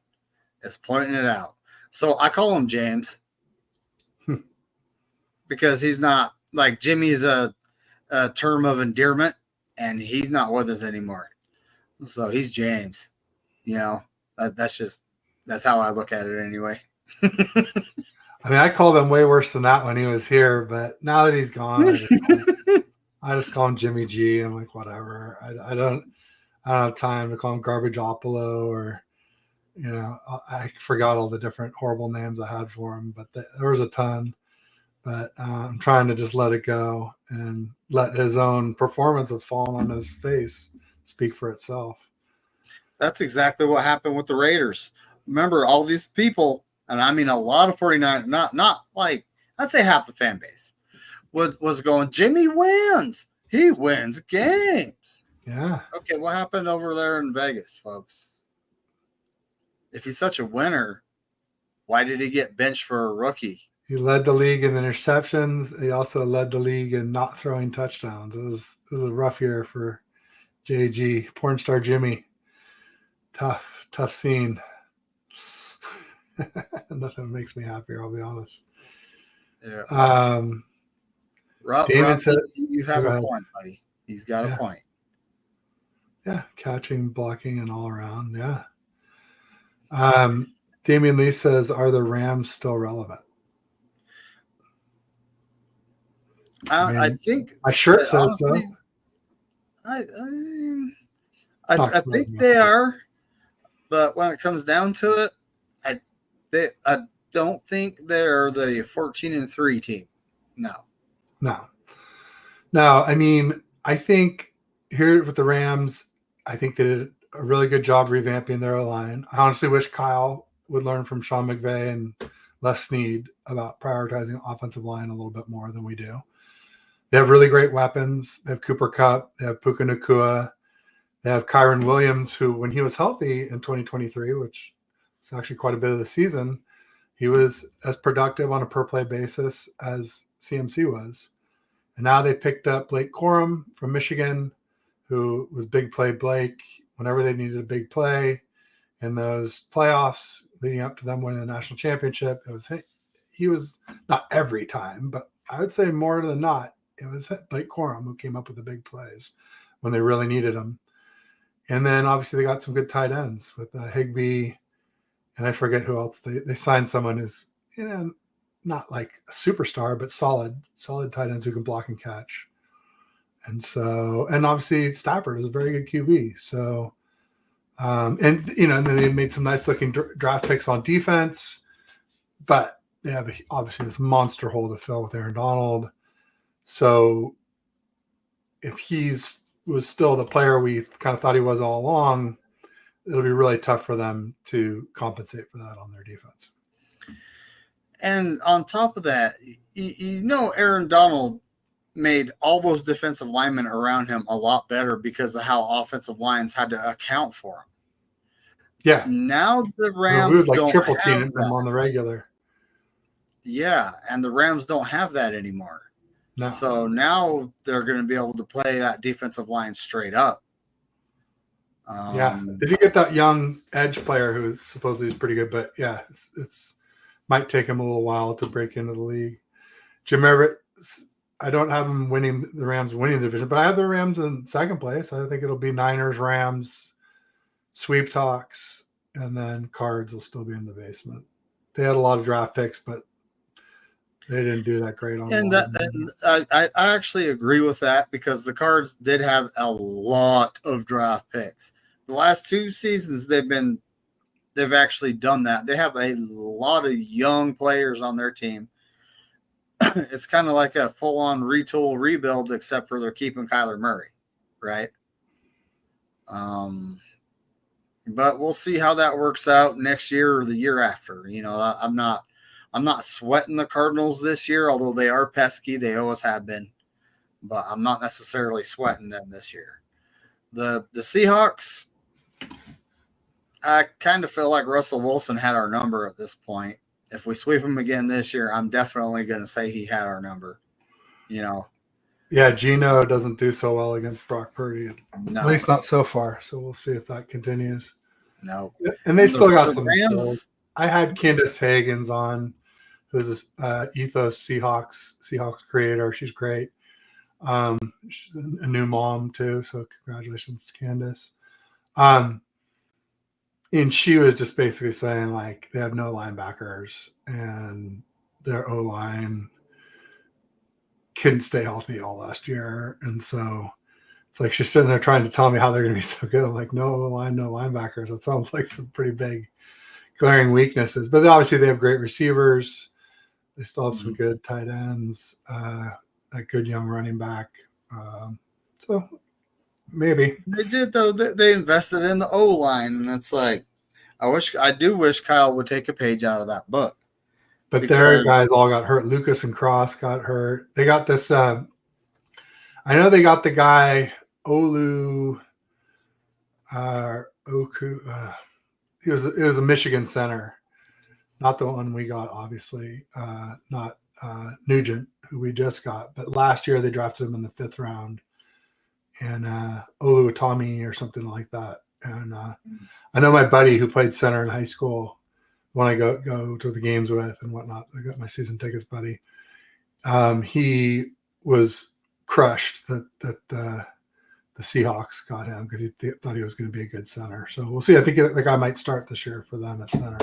is pointing it out. So I call him James because he's not like Jimmy's a term of endearment, and he's not with us anymore. So he's James. That's how I look at it anyway. I mean, I called him way worse than that when he was here, but now that he's gone, I just call him Jimmy G. I'm like, whatever. I don't have time to call him Garbage Opolo or, I forgot all the different horrible names I had for him, but there was a ton. But I'm trying to just let it go and let his own performance have fallen on his face speak for itself. That's exactly what happened with the Raiders. Remember, all these people, and I mean a lot of 49, not like, I'd say half the fan base, was going, Jimmy wins. He wins games. Yeah. Okay, what happened over there in Vegas, folks? If he's such a winner, why did he get benched for a rookie? He led the league in interceptions. He also led the league in not throwing touchdowns. It was a rough year for JG, porn star Jimmy. Tough scene. Nothing makes me happier, I'll be honest. Yeah. Damon said, you have a point, buddy. He's got a point. Yeah, catching, blocking, and all around. Yeah. Damian Lee says, are the Rams still relevant? I think my shirt says honestly, so. I think they are, but when it comes down to it, I don't think they're the 14-3 team. No. I mean, I think here with the Rams, I think they did a really good job revamping their line. I honestly wish Kyle would learn from Sean McVay and Les Snead about prioritizing offensive line a little bit more than we do. They have really great weapons. They have Cooper Kupp. They have Puka Nacua. They have Kyron Williams, who, when he was healthy in 2023, which is actually quite a bit of the season, he was as productive on a per-play basis as CMC was. And now they picked up Blake Corum from Michigan, who was big play Blake whenever they needed a big play. In those playoffs leading up to them winning the national championship, he was not every time, but I would say more than not, it was Blake Corum who came up with the big plays when they really needed them. And then obviously they got some good tight ends with Higbee, and I forget who else. They signed someone who's not like a superstar, but solid tight ends who can block and catch. And obviously Stafford is a very good QB. So, and then they made some nice looking draft picks on defense, but they have obviously this monster hole to fill with Aaron Donald. So if was still the player we kind of thought he was all along, it'll be really tough for them to compensate for that on their defense. And on top of that, Aaron Donald made all those defensive linemen around him a lot better because of how offensive lines had to account for him. Yeah. Now the Rams don't triple team them on the regular. Yeah, and the Rams don't have that anymore. No. So now they're going to be able to play that defensive line straight up. Did you get that young edge player who supposedly is pretty good? But yeah, it's might take him a little while to break into the league. Jim Everett, I don't have him the Rams winning the division, but I have the Rams in second place. I think it'll be Niners, Rams, sweep talks, and then Cards will still be in the basement. They had a lot of draft picks, but they didn't do that great on. And I actually agree with that because the Cards did have a lot of draft picks. The last 2 seasons they've actually done that. They have a lot of young players on their team. it's kind of like a full-on retool rebuild, except for they're keeping Kyler Murray, right? But we'll see how that works out next year or the year after. I'm not sweating the Cardinals this year, although they are pesky. They always have been, but I'm not necessarily sweating them this year. The Seahawks, I kind of feel like Russell Wilson had our number at this point. If we sweep him again this year, I'm definitely going to say he had our number. Yeah, Geno doesn't do so well against Brock Purdy, at least not so far. So we'll see if that continues. No. And they still got some Rams. skills. I had Candace Hagens on, who's a Ethos Seahawks creator. She's great. She's a new mom too, so congratulations to Candace. And she was just basically saying like they have no linebackers and their O-line couldn't stay healthy all last year, and so it's like she's sitting there trying to tell me how they're going to be so good. I'm like, no line, no linebackers. That sounds like some pretty big glaring weaknesses. But obviously they have great receivers. They still have some good tight ends, a good young running back. So maybe they did though. They invested in the O line, and it's like I do wish Kyle would take a page out of that book. But their guys all got hurt. Lucas and Cross got hurt. They got this. I know they got the guy Olu. Oku. It was a Michigan center, not the one we got, obviously. Not Nugent, who we just got. But last year they drafted him in the 5th round, and Olu Atami or something like that. And I know my buddy who played center in high school. When I go to the games with and whatnot, I got my season tickets, buddy. He was crushed that the Seahawks got him because he thought he was going to be a good center. So we'll see. I think the guy might start this year for them at center.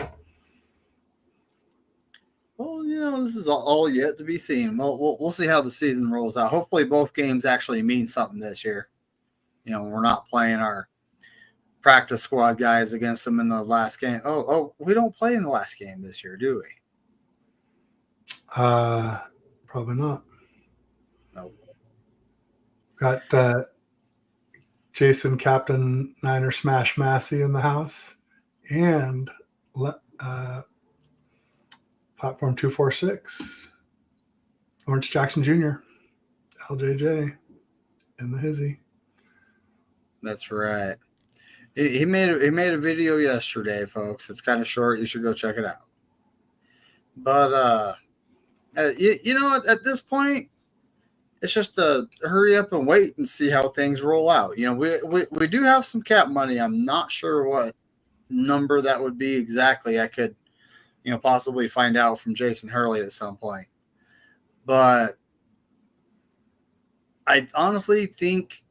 Well, this is all yet to be seen. We'll see how the season rolls out. Hopefully both games actually mean something this year. We're not playing our practice squad guys against them in the last game. Oh, we don't play in the last game this year, do we? Probably not. Nope. Got Jason Captain Niner Smash Massey in the house, and Platform 246 Lawrence Jackson Jr. LJJ in the hizzy. That's right. He made a video yesterday, folks. It's kind of short. You should go check it out. But at this point, it's just to hurry up and wait and see how things roll out. We do have some cap money. I'm not sure what number that would be exactly. I could, possibly find out from Jason Hurley at some point. But I honestly think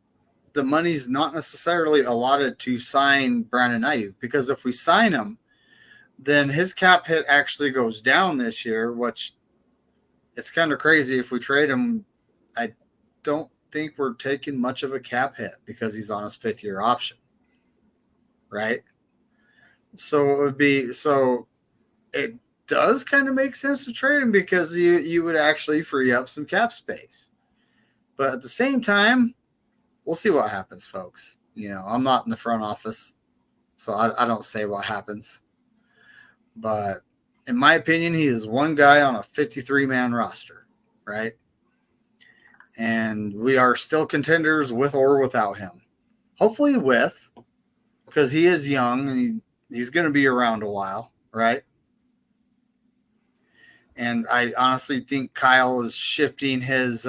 the money's not necessarily allotted to sign Brandon Aiyuk, because if we sign him, then his cap hit actually goes down this year, which it's kind of crazy. If we trade him, I don't think we're taking much of a cap hit because he's on his 5th-year option, right? So it does kind of make sense to trade him because you would actually free up some cap space. But at the same time, we'll see what happens, folks. I'm not in the front office, so I don't say what happens. But in my opinion, he is one guy on a 53-man roster, right? And we are still contenders with or without him. Hopefully with, because he is young and he's going to be around a while, right? And I honestly think Kyle is shifting his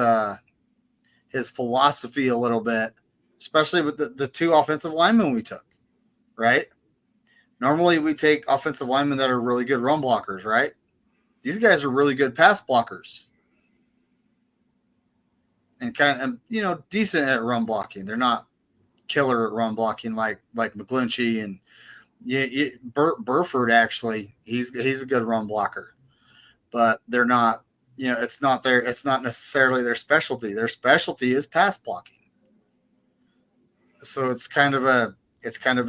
philosophy a little bit, especially with the 2 offensive linemen we took, right? Normally we take offensive linemen that are really good run blockers, right? These guys are really good pass blockers and kind of, decent at run blocking. They're not killer at run blocking like McGlinchey and Burford. Actually, he's a good run blocker, but they're not. It's not necessarily their specialty. Their specialty is pass blocking. So it's kind of a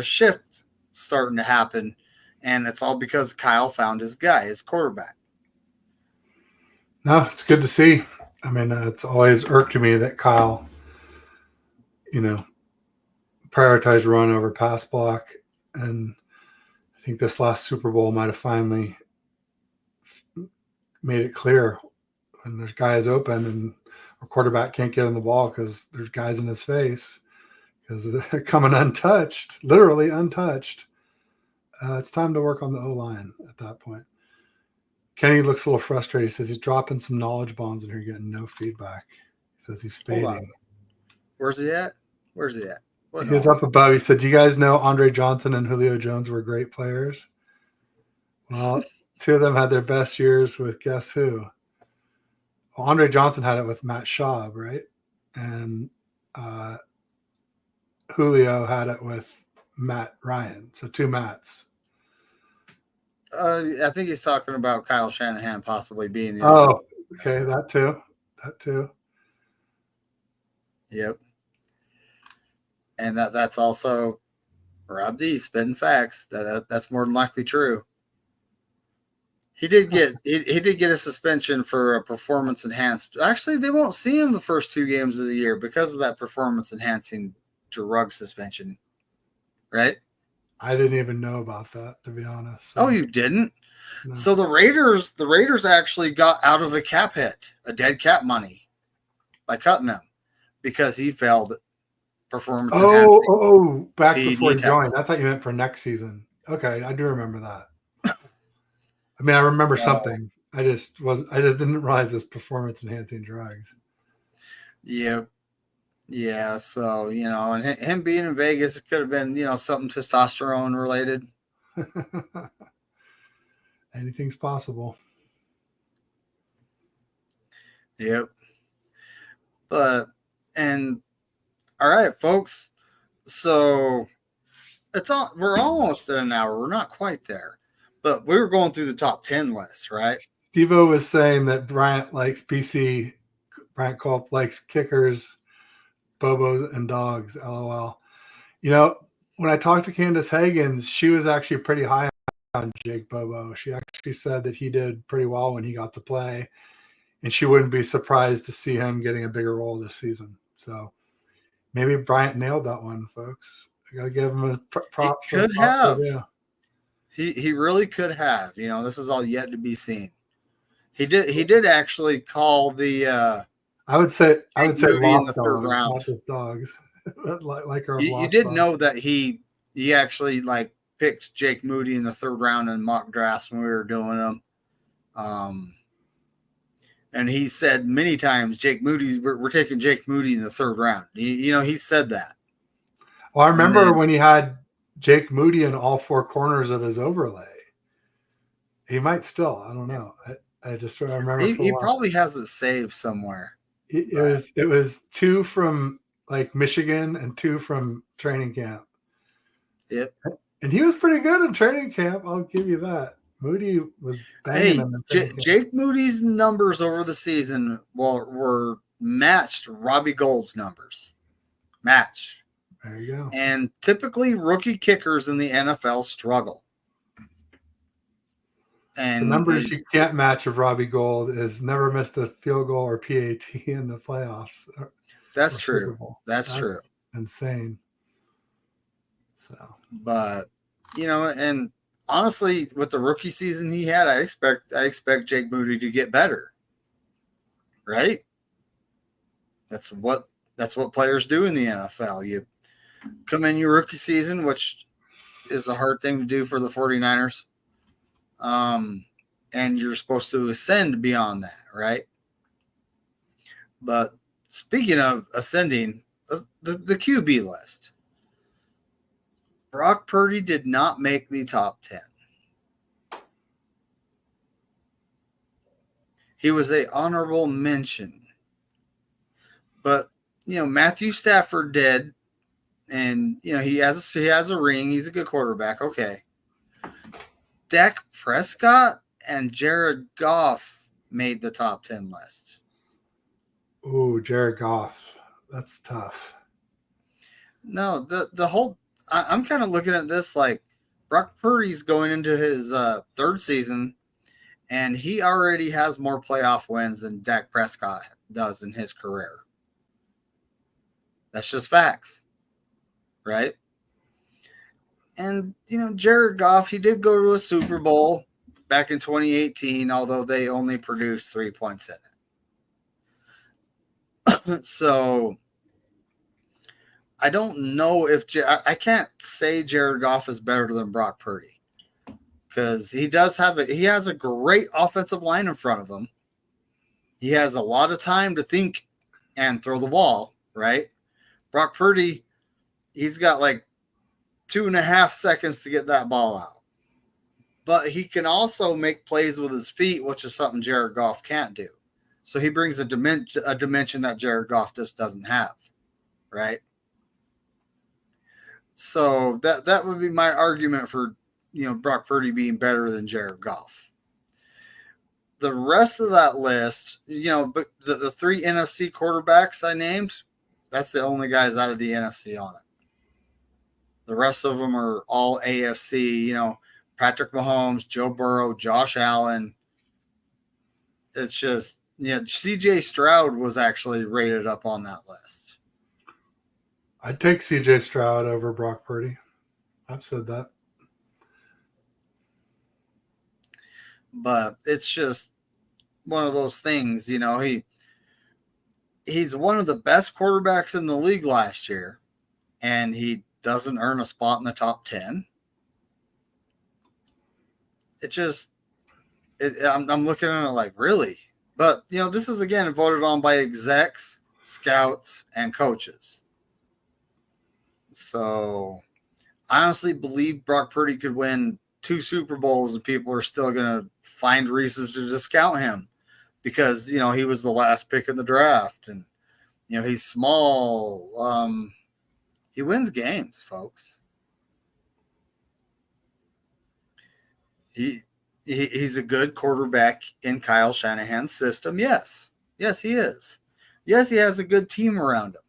shift starting to happen, and it's all because Kyle found his guy, his quarterback. No, it's good to see. I mean, it's always irked me that Kyle, you know, prioritized run over pass block. And I think this last Super Bowl might have finally made it clear when there's guys open and a quarterback can't get on the ball because there's guys in his face because they're coming untouched, literally untouched. It's time to work on the O-line at that point. Kenny looks a little frustrated. He says he's dropping some knowledge bombs and here getting no feedback. He says he's fading. Where's he at? What He was up above. He said, "Do you guys know Andre Johnson and Julio Jones were great players?" Well, two of them had their best years with guess who? Well, Andre Johnson had it with Matt Schaub, right? And Julio had it with Matt Ryan. So two Matts. I think he's talking about Kyle Shanahan possibly being the. Oh, okay, that too. Yep. And that's also Rob D spitting facts. That's more than likely true. He did get a suspension for a performance enhanced. Actually, they won't see him the first 2 games of the year because of that performance enhancing drug suspension. Right? I didn't even know about that, to be honest. So. Oh, you didn't? No. So the Raiders actually got out of a cap hit, a dead cap money, by cutting him because he failed performance. Back before he joined. I thought you meant for next season. Okay, I do remember that. I mean, I remember something. I just didn't realize it's performance enhancing drugs. Yep. Yeah, so, and him being in Vegas could have been, something testosterone related. Anything's possible. Yep. All right, folks. So we're almost at an hour. We're not quite there, but we were going through the top 10 list, right? Steve-O was saying that Bryant likes BC. Bryant Culp likes kickers, Bobos, and dogs. LOL. When I talked to Candace Higgins, she was actually pretty high on Jake Bobo. She actually said that he did pretty well when he got to play, and she wouldn't be surprised to see him getting a bigger role this season. So maybe Bryant nailed that one, folks. I got to give him a props. He could have. He really could have. This is all yet to be seen. He did actually call the. I would say lost in the third dogs, round. not just dogs. You did know that he actually picked Jake Moody in the third round in mock drafts when we were doing them. And he said many times, we're taking Jake Moody in the third round. He said that. Well, I remember when he had Jake Moody in all 4 corners of his overlay. He might still. I don't know. I just remember. He probably has it saved somewhere. It was 2 from Michigan and 2 from training camp. Yep. And he was pretty good in training camp. I'll give you that. Moody was banging. Jake Moody's numbers over the season were matched Robbie Gould's numbers. Match. There you go. And typically rookie kickers in the NFL struggle. And the numbers you can't match of Robbie Gould is never missed a field goal or PAT in the playoffs. That's true. That's true. Insane. So, but and honestly, with the rookie season he had, I expect Jake Moody to get better. Right? That's what players do in the NFL. You come in your rookie season, which is a hard thing to do for the 49ers. And you're supposed to ascend beyond that, right? But speaking of ascending, the QB list. Brock Purdy did not make the top 10. He was an honorable mention. But, Matthew Stafford did. And, he has a ring. He's a good quarterback. Okay. Dak Prescott and Jared Goff made the top 10 list. Ooh, Jared Goff. That's tough. No, the whole I'm kind of looking at this like Brock Purdy's going into his 3rd season, And he already has more playoff wins than Dak Prescott does in his career. That's just facts, right? And, Jared Goff, he did go to a Super Bowl back in 2018, although they only produced 3 points in it. So I don't know if I can't say Jared Goff is better than Brock Purdy, because he has a great offensive line in front of him. He has a lot of time to think and throw the ball, right? Brock Purdy, he's got like 2.5 seconds to get that ball out. But he can also make plays with his feet, which is something Jared Goff can't do. So he brings a dimension that Jared Goff just doesn't have, right? So that would be my argument for, Brock Purdy being better than Jared Goff. The rest of that list, but the 3 NFC quarterbacks I named, that's the only guys out of the NFC on it. The rest of them are all AFC, Patrick Mahomes, Joe Burrow, Josh Allen. It's just, CJ Stroud was actually rated up on that list. I'd take CJ Stroud over Brock Purdy. I've said that. But it's just one of those things, he's one of the best quarterbacks in the league last year, and he doesn't earn a spot in the top 10. I'm looking at it like, really? But, this is, again, voted on by execs, scouts, and coaches. So I honestly believe Brock Purdy could win 2 Super Bowls and people are still going to find reasons to discount him because, he was the last pick in the draft and, he's small. He wins games, folks. He's a good quarterback in Kyle Shanahan's system. Yes, he is. Yes, he has a good team around him.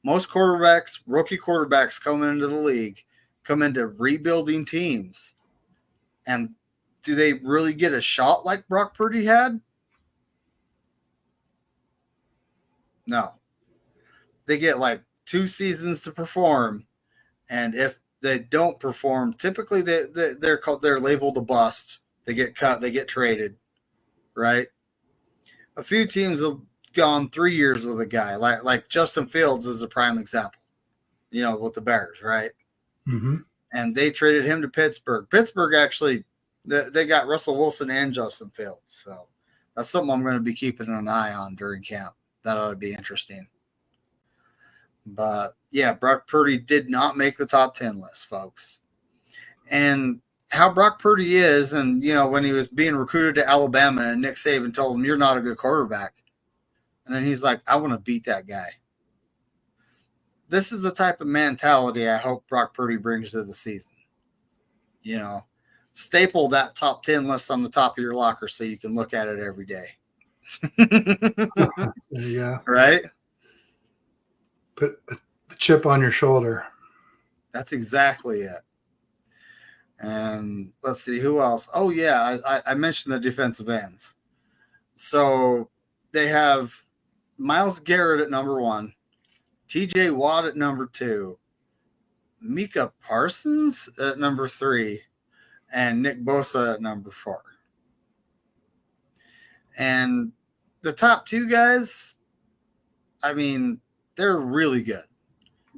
Most quarterbacks, rookie quarterbacks coming into the league, come into rebuilding teams. And do they really get a shot like Brock Purdy had? No. They get like 2 seasons to perform. And if they don't perform, typically they're labeled a bust. They get cut, they get traded, right? A few teams have gone 3 years with a guy, like Justin Fields is a prime example, with the Bears, right? Mm-hmm. And they traded him to Pittsburgh. Pittsburgh actually, they got Russell Wilson and Justin Fields. So that's something I'm going to be keeping an eye on during camp. That ought to be interesting. But, yeah, Brock Purdy did not make the top 10 list, folks. And how Brock Purdy is, and, when he was being recruited to Alabama and Nick Saban told him, you're not a good quarterback. And then he's like, I want to beat that guy. This is the type of mentality I hope Brock Purdy brings to the season. Staple that top 10 list on the top of your locker so you can look at it every day. Yeah. Right? Put the chip on your shoulder. That's exactly it. And let's see, who else? Oh, yeah, I mentioned the defensive ends. So they have Myles Garrett at number 1, TJ Watt at number 2, Micah Parsons at number 3, and Nick Bosa at number 4. And the top 2 guys, I mean, they're really good.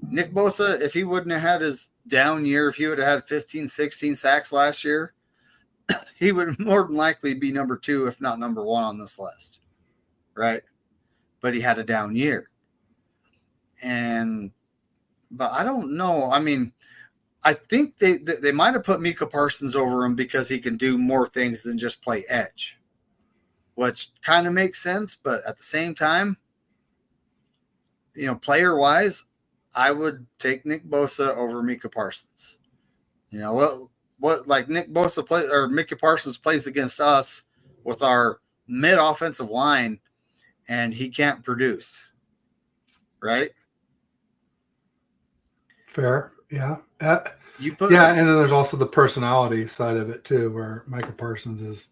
Nick Bosa, if he wouldn't have had his down year, if he would have had 15, 16 sacks last year, he would more than likely be number 2, if not number 1 on this list. Right? But he had a down year. But I don't know. I mean, I think they might have put Micah Parsons over him because he can do more things than just play edge, which kind of makes sense. But at the same time, player-wise, I would take Nick Bosa over Micah Parsons. What like Nick Bosa plays or Micah Parsons plays against us with our mid-offensive line, and he can't produce, right? Fair, yeah. And then there's also the personality side of it too, where Micah Parsons is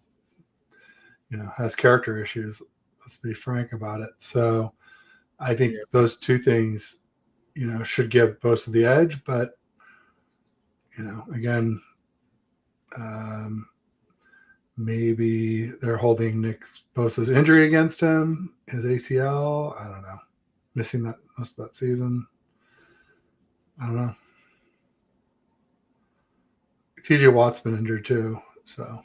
has character issues. Let's be frank about it. So I think those two things, should give Bosa the edge. But, again, maybe they're holding Nick Bosa's injury against him, his ACL. I don't know. Missing that most of that season. I don't know. TJ Watt's been injured too, so.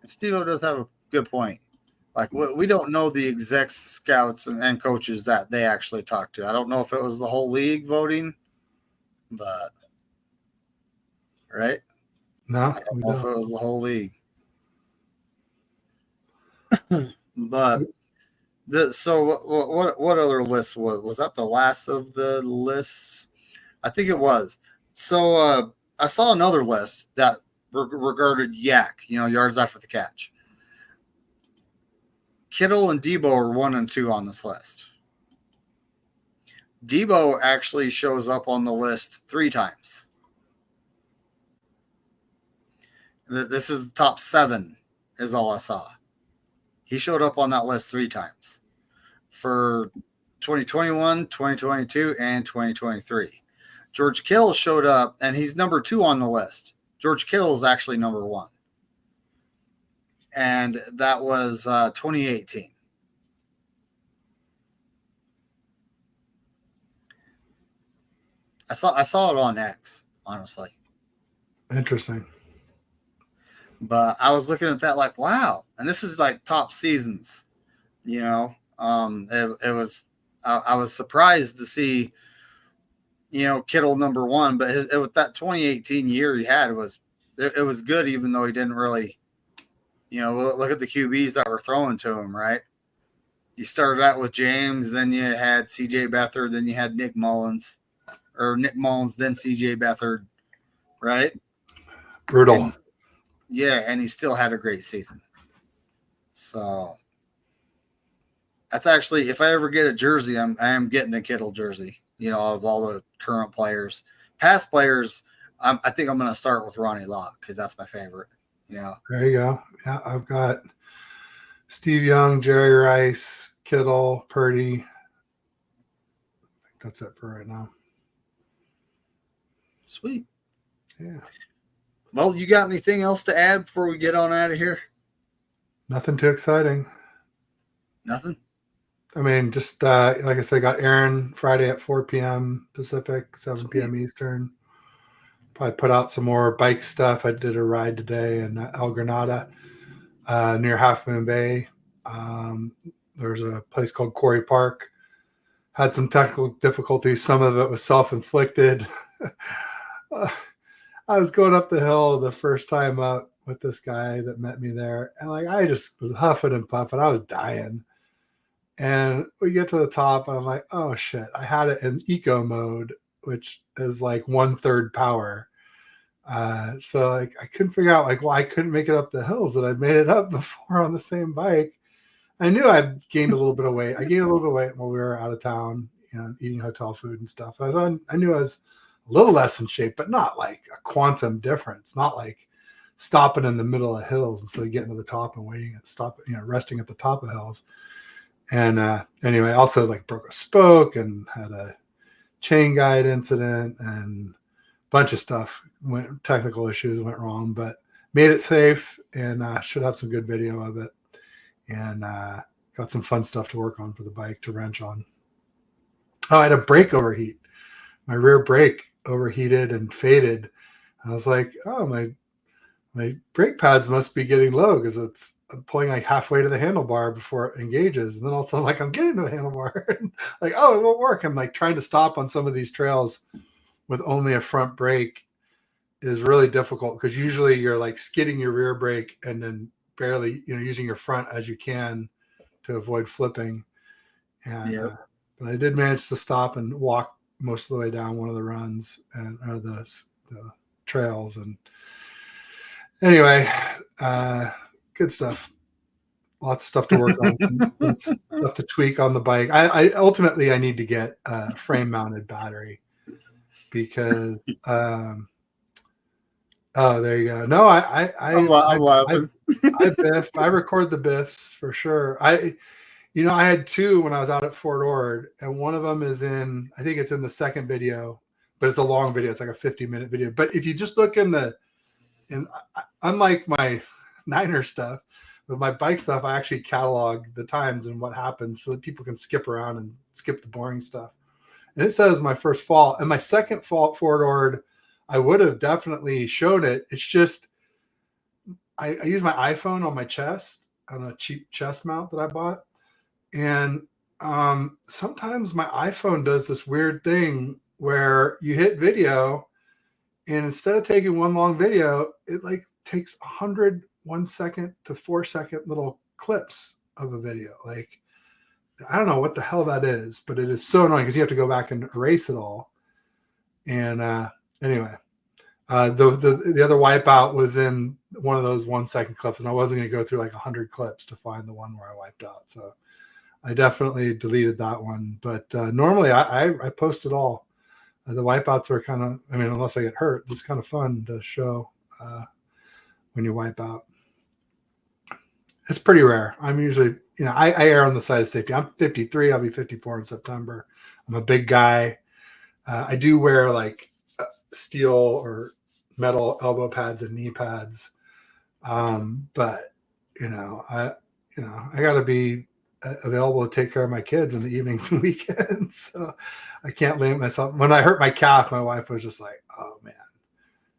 Steve-O does have a good point. Like, we don't know the execs, scouts, and coaches that they actually talked to. I don't know if it was the whole league voting, but right? No, I don't know if it was the whole league. But so what other list was that? The last of the lists? I think it was. So I saw another list that regarded yak, yards after the catch. Kittle and Debo are 1 and 2 on this list. Debo actually shows up on the list 3 times. This is the top 7 is all I saw. He showed up on that list 3 times for 2021, 2022, and 2023. George Kittle showed up, and he's number 2 on the list. George Kittle is actually number 1. And that was 2018. I saw it on X, honestly. Interesting. But I was looking at that like, wow. And this is like top seasons, it was, I was surprised to see, Kittle number 1, but with that 2018 year he had, it was good, even though he didn't really, look at the QBs that were throwing to him, right? You started out with James, then you had CJ Beathard, then you had Nick Mullins, then CJ Beathard, right? Brutal. And he still had a great season. So that's actually, if I ever get a jersey, I am getting a Kittle jersey, of all the current players. Past players, I think I'm going to start with Ronnie Lott because that's my favorite. There you go. Yeah, I've got Steve Young, Jerry Rice, Kittle, Purdy. I think that's it for right now. Sweet. Yeah. Well, you got anything else to add before we get on out of here? Nothing too exciting. Nothing? I mean, just like I said, got Aaron Friday at 4 p.m. Pacific, 7 p.m. Eastern. Probably put out some more bike stuff. I did a ride today in El Granada near Half Moon Bay. There's a place called Quarry Park. Had some technical difficulties. Some of it was self-inflicted. I was going up the hill the first time up with this guy that met me there. And I just was huffing and puffing. I was dying. And we get to the top and I'm like, oh shit, I had it in eco mode, which is like 1/3 power. So I couldn't figure out why I couldn't make it up the hills that I'd made it up before on the same bike. I knew I'd gained a little bit of weight. I gained a little bit of weight while we were out of town, eating hotel food and stuff. I knew I was a little less in shape, but not like a quantum difference, not like stopping in the middle of hills instead of getting to the top and resting at the top of hills. And anyway, also broke a spoke and had a chain guide incident and a bunch of stuff. Technical issues went wrong, but made it safe and should have some good video of it. And got some fun stuff to work on for the bike to wrench on. Oh, I had a brake overheat. My rear brake overheated and faded. I was like, oh, my brake pads must be getting low because it's pulling halfway to the handlebar before it engages. And then all of a sudden, I'm getting to the handlebar. Oh, it won't work. I'm trying to stop on some of these trails with only a front brake is really difficult because usually you're skidding your rear brake and then barely, using your front as you can to avoid flipping. And but I did manage to stop and walk most of the way down one of the runs and the trails. And anyway, good stuff. Lots of stuff to work on. Stuff to tweak on the bike. I ultimately need to get a frame mounted battery because Oh, there you go. No, I'm laughing. I biff. I record the biffs for sure. I had two when I was out at Fort Ord, and one of them is in, I think it's in the second video, but it's a long video. It's like a 50-minute video. But if you just look unlike my Niner stuff, with my bike stuff, I actually catalog the times and what happens so that people can skip around and skip the boring stuff. And it says my first fall and my second fall at Fort Ord, I would have definitely showed it. It's just, I use my iPhone on my chest on a cheap chest mount that I bought. And sometimes my iPhone does this weird thing where you hit video, and instead of taking one long video, it like takes 100 1-second to 4-second little clips of a video. Like, I don't know what the hell that is, but it is so annoying because you have to go back and erase it all. And anyway, the other wipeout was in one of those 1-second clips, and I wasn't going to go through like 100 clips to find the one where I wiped out. So I definitely deleted that one. But normally I post it all. The wipeouts are kind of, unless I get hurt, it's kind of fun to show when you wipe out. It's pretty rare. I'm usually, I err on the side of safety. I'm 53. I'll be 54 in September. I'm a big guy. I do wear like steel or metal elbow pads and knee pads. But I got to be available to take care of my kids in the evenings and weekends. So I can't limit myself. When I hurt my calf, my wife was just like, oh man,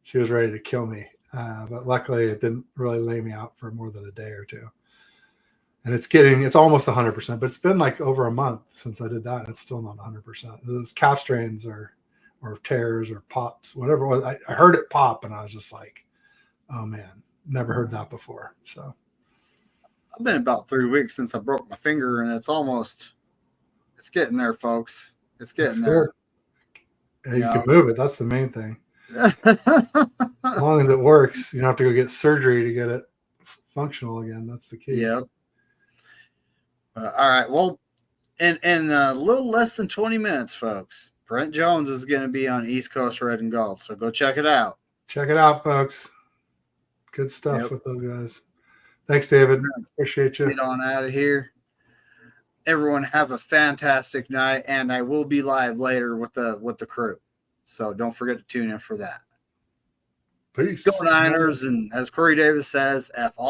she was ready to kill me. But luckily it didn't really lay me out for more than a day or two. And it's almost 100%, but it's been like over a month since I did that. And it's still not 100%. Those calf strains or tears or pops, whatever it was. I heard it pop and I was just like, oh man, never heard that before. So I've been about 3 weeks since I broke my finger, and it's getting there, folks. It's getting there. Yeah, you can move it. That's the main thing. As long as it works, you don't have to go get surgery to get it functional again. That's the key. Yep. All right. Well, in a little less than 20 minutes, folks, Brent Jones is going to be on East Coast Red and Gold. So go check it out. Check it out, folks. Good stuff with those guys. Thanks, David. Appreciate you. Get on out of here. Everyone have a fantastic night, and I will be live later with the crew. So don't forget to tune in for that. Peace. Go Niners, and as Corey Davis says, F all.